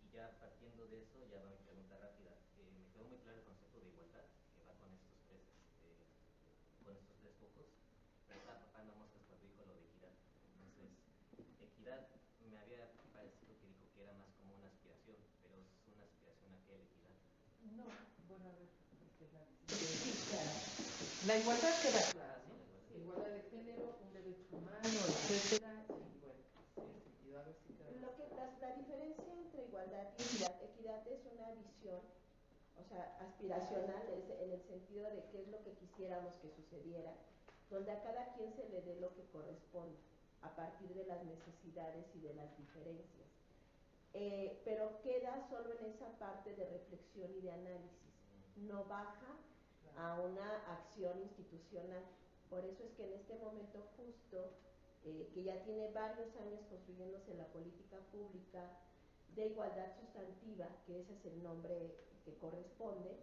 Y ya partiendo de eso, ya va mi pregunta rápida. Me quedó muy claro el concepto de igualdad, que va con estos tres focos, pero estaba tapando moscas cuando dijo lo de equidad. Entonces, equidad me había parecido que dijo que era más como una aspiración, pero es una aspiración a qué, la equidad. No, bueno, a ver, la igualdad queda clara, ¿no? Igualdad de género, un derecho humano, etcétera, y bueno, en ese sentido, a ver si queda. La diferencia entre igualdad y equidad es una visión, o sea, aspiracional, en el sentido de qué es lo que quisiéramos que sucediera, donde a cada quien se le dé lo que corresponde, a partir de las necesidades y de las diferencias. pero queda solo en esa parte de reflexión y de análisis, no baja a una acción institucional. Por eso es que en este momento justo, que ya tiene varios años construyéndose la política pública de igualdad sustantiva, que ese es el nombre que corresponde,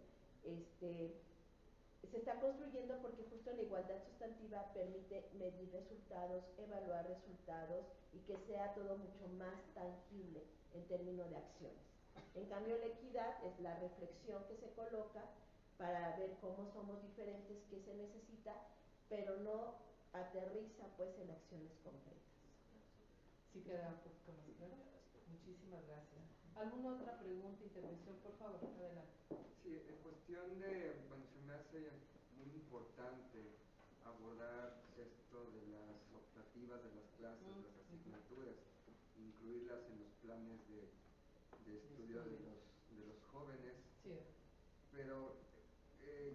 se está construyendo porque justo la igualdad sustantiva permite medir resultados, evaluar resultados y que sea todo mucho más tangible en términos de acciones. En cambio, la equidad es la reflexión que se coloca para ver cómo somos diferentes, qué se necesita, pero no aterriza pues en acciones concretas. Sí queda un poquito más claro. Muchísimas gracias. ¿Alguna otra pregunta, intervención? Por favor, adelante. Sí, en cuestión de, bueno, se me hace muy importante abordar esto de las optativas de las clases, las asignaturas, incluirlas en los planes de estudio de los jóvenes. Sí. Pero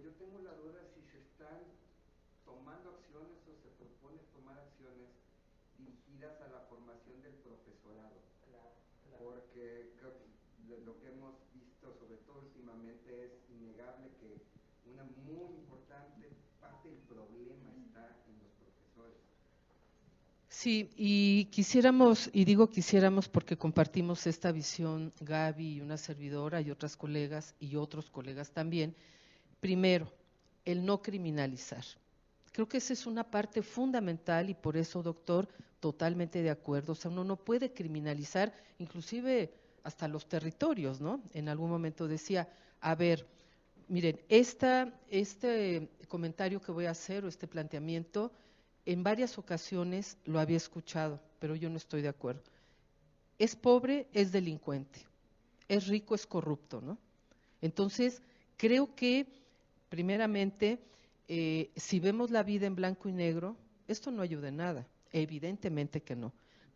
yo tengo la duda si se están tomando acciones o se propone tomar acciones dirigidas a la formación del profesorado. Claro. Porque creo que lo que hemos visto, sobre todo últimamente, es innegable que una muy importante parte del problema está en los profesores. Sí, y quisiéramos, y digo quisiéramos porque compartimos esta visión, Gaby y una servidora y otras colegas y otros colegas también. Primero, el no criminalizar. Creo que esa es una parte fundamental y por eso, doctor, totalmente de acuerdo. O sea, uno no puede criminalizar, inclusive hasta los territorios, ¿no? En algún momento decía, a ver, miren, este comentario que voy a hacer o este planteamiento, en varias ocasiones lo había escuchado, pero yo no estoy de acuerdo. Es pobre, es delincuente. Es rico, es corrupto, ¿no? Entonces, creo que, primeramente, si vemos la vida en blanco y negro, esto no ayuda en nada, evidentemente que no.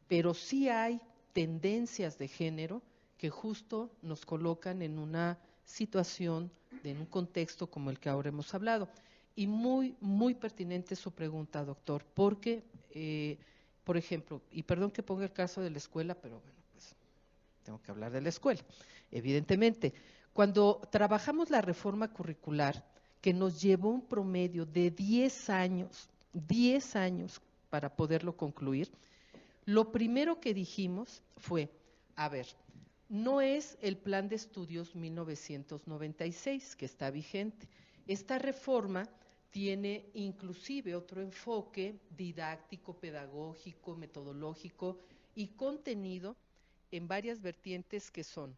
Pero sí hay tendencias de género que justo nos colocan en una situación, en un contexto como el que ahora hemos hablado. Y muy, muy pertinente su pregunta, doctor, porque, por ejemplo, y perdón que ponga el caso de la escuela, pero bueno, pues tengo que hablar de la escuela, evidentemente. Cuando trabajamos la reforma curricular, que nos llevó un promedio de 10 años para poderlo concluir, lo primero que dijimos fue, a ver, no es el plan de estudios 1996 que está vigente. Esta reforma tiene inclusive otro enfoque didáctico, pedagógico, metodológico y contenido en varias vertientes que son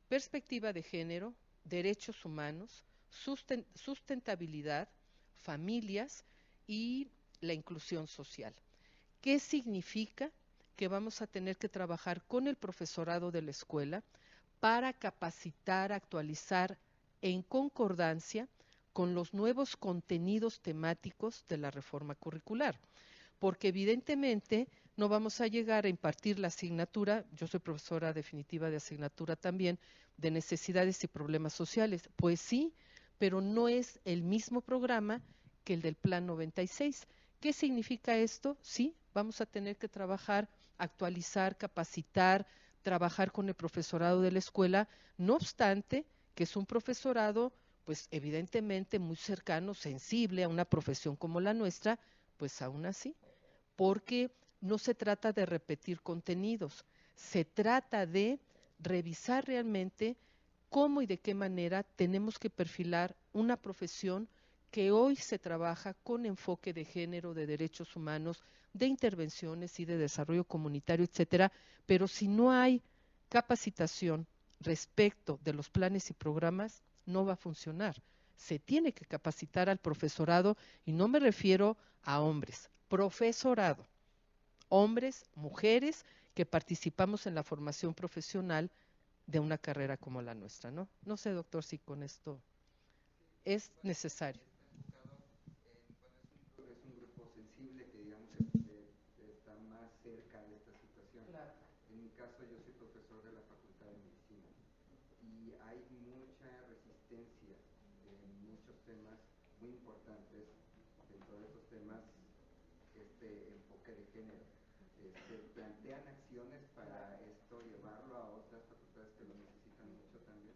perspectiva de género, derechos humanos, sustentabilidad, familias y la inclusión social. ¿Qué significa? Que vamos a tener que trabajar con el profesorado de la escuela para capacitar, actualizar en concordancia con los nuevos contenidos temáticos de la reforma curricular. Porque evidentemente no vamos a llegar a impartir la asignatura, yo soy profesora definitiva de asignatura también, de necesidades y problemas sociales. Pues sí, pero no es el mismo programa que el del Plan 96. ¿Qué significa esto? Sí, vamos a tener que trabajar, actualizar, capacitar, trabajar con el profesorado de la escuela, no obstante que es un profesorado, pues evidentemente muy cercano, sensible a una profesión como la nuestra, pues aún así, porque no se trata de repetir contenidos, se trata de revisar realmente cómo y de qué manera tenemos que perfilar una profesión que hoy se trabaja con enfoque de género, de derechos humanos, de intervenciones y de desarrollo comunitario, etcétera, pero si no hay capacitación respecto de los planes y programas, no va a funcionar. Se tiene que capacitar al profesorado, y no me refiero a hombres, profesorado, hombres, mujeres, que participamos en la formación profesional de una carrera como la nuestra, ¿no? No sé, doctor, si con esto es necesario. Bueno, es un grupo sensible que digamos está más cerca de esta situación. Claro. En mi caso yo soy profesor de la Facultad de Medicina y hay mucha resistencia en muchos temas muy importantes, dentro de esos temas este enfoque de género. ¿Se plantean acciones para esto, llevarlo a otras facultades que lo necesitan mucho también?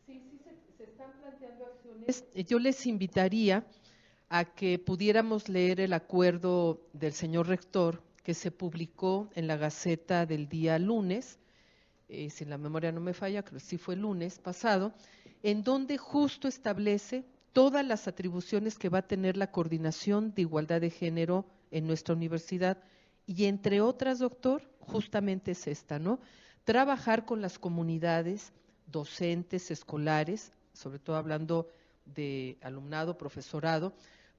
Sí, se están planteando acciones. Yo les invitaría a que pudiéramos leer el acuerdo del señor rector que se publicó en la Gaceta del día lunes, si la memoria no me falla, creo que sí fue el lunes pasado, en donde justo establece todas las atribuciones que va a tener la Coordinación de Igualdad de Género en nuestra universidad. Y entre otras, doctor, justamente es esta, ¿no? Trabajar con las comunidades docentes, escolares, sobre todo hablando de alumnado, profesorado,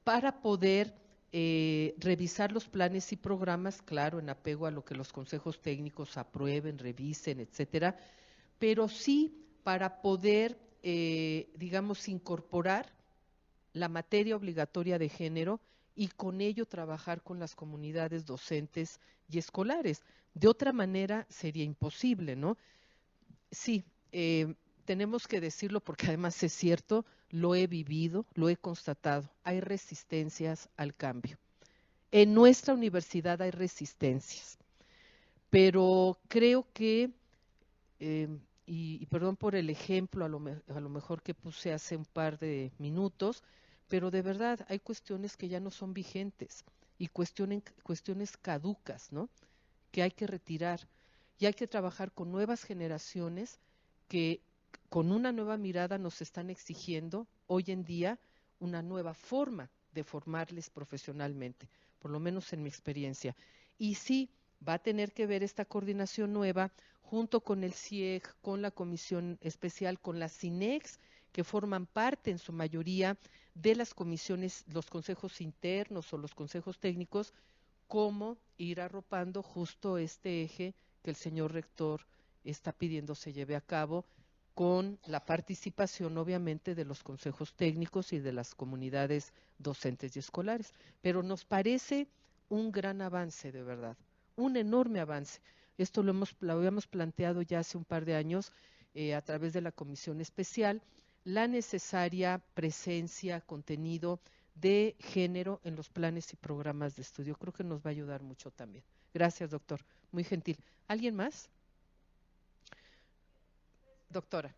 para poder revisar los planes y programas, claro, en apego a lo que los consejos técnicos aprueben, revisen, etcétera, pero sí para poder, digamos, incorporar la materia obligatoria de género y con ello trabajar con las comunidades docentes y escolares. De otra manera sería imposible, ¿no? Sí, tenemos que decirlo porque además es cierto, lo he vivido, lo he constatado, hay resistencias al cambio. En nuestra universidad hay resistencias, pero creo que, y perdón por el ejemplo a lo mejor que puse hace un par de minutos, pero de verdad hay cuestiones que ya no son vigentes y cuestiones caducas, ¿no? Que hay que retirar y hay que trabajar con nuevas generaciones que con una nueva mirada nos están exigiendo hoy en día una nueva forma de formarles profesionalmente, por lo menos en mi experiencia. Y sí, va a tener que ver esta coordinación nueva junto con el CIEG, con la Comisión Especial, con las CINEX, que forman parte en su mayoría de las comisiones, los consejos internos o los consejos técnicos, cómo ir arropando justo este eje que el señor rector está pidiendo se lleve a cabo con la participación obviamente de los consejos técnicos y de las comunidades docentes y escolares. Pero nos parece un gran avance, de verdad, un enorme avance. Esto lo habíamos planteado ya hace un par de años a través de la Comisión Especial, la necesaria presencia, contenido de género en los planes y programas de estudio. Creo que nos va a ayudar mucho también. Gracias, doctor. Muy gentil. ¿Alguien más? Doctora.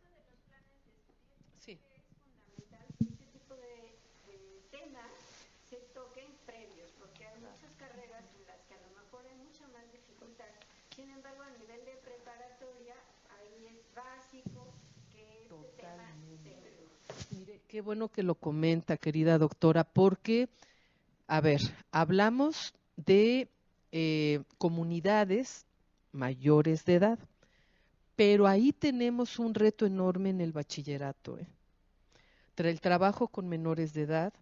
Sí. Es fundamental que este tipo de temas se toquen previos, porque hay muchas carreras en las que a lo mejor hay mucha más dificultad. Sin embargo, a nivel de preparatoria, ahí es básico que este tema se incluya. Mire, qué bueno que lo comenta, querida doctora, porque, a ver, hablamos de comunidades mayores de edad, pero ahí tenemos un reto enorme en el bachillerato, el trabajo con menores de edad,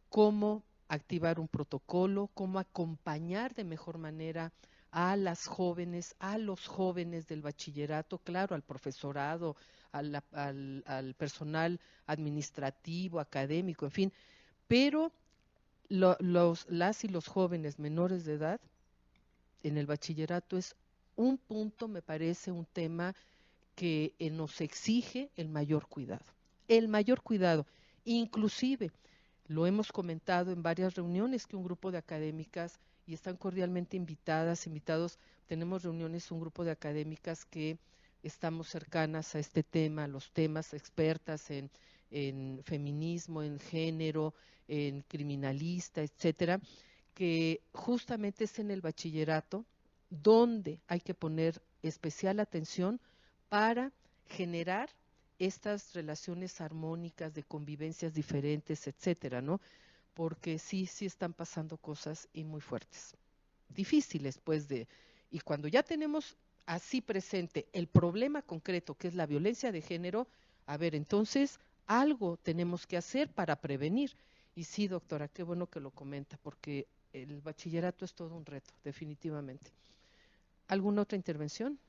cómo activar un protocolo, cómo acompañar de mejor manera a las jóvenes, a los jóvenes del bachillerato, claro, al profesorado, al personal administrativo, académico, en fin, pero las y los jóvenes menores de edad en el bachillerato es un punto, me parece, un tema que nos exige el mayor cuidado, inclusive lo hemos comentado en varias reuniones que un grupo de académicas, y están cordialmente invitados, tenemos reuniones, un grupo de académicas que estamos cercanas a este tema, los temas, expertas en feminismo, en género, en criminalista, etcétera, que justamente es en el bachillerato donde hay que poner especial atención para generar estas relaciones armónicas de convivencias diferentes, etcétera, ¿no? Porque sí están pasando cosas y muy fuertes, difíciles, pues, y cuando ya tenemos así presente el problema concreto que es la violencia de género, a ver, entonces algo tenemos que hacer para prevenir. Y sí, doctora, qué bueno que lo comenta, porque el bachillerato es todo un reto, definitivamente. ¿Alguna otra intervención?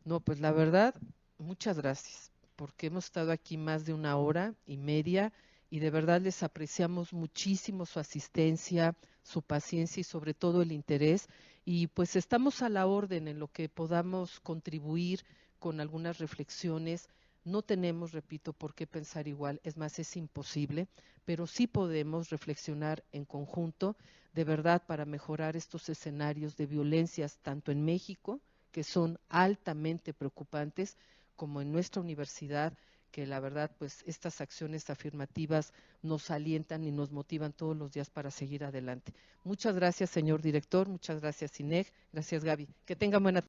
No, pues la verdad, muchas gracias, porque hemos estado aquí más de 1 hora y media y de verdad les apreciamos muchísimo su asistencia, su paciencia y sobre todo el interés. Y pues estamos a la orden en lo que podamos contribuir con algunas reflexiones No tenemos, repito, por qué pensar igual, es más, es imposible, pero sí podemos reflexionar en conjunto, de verdad, para mejorar estos escenarios de violencias, tanto en México, que son altamente preocupantes, como en nuestra universidad, que la verdad, pues estas acciones afirmativas nos alientan y nos motivan todos los días para seguir adelante. Muchas gracias, señor director, muchas gracias, INEG, gracias, Gaby. Que tengan buena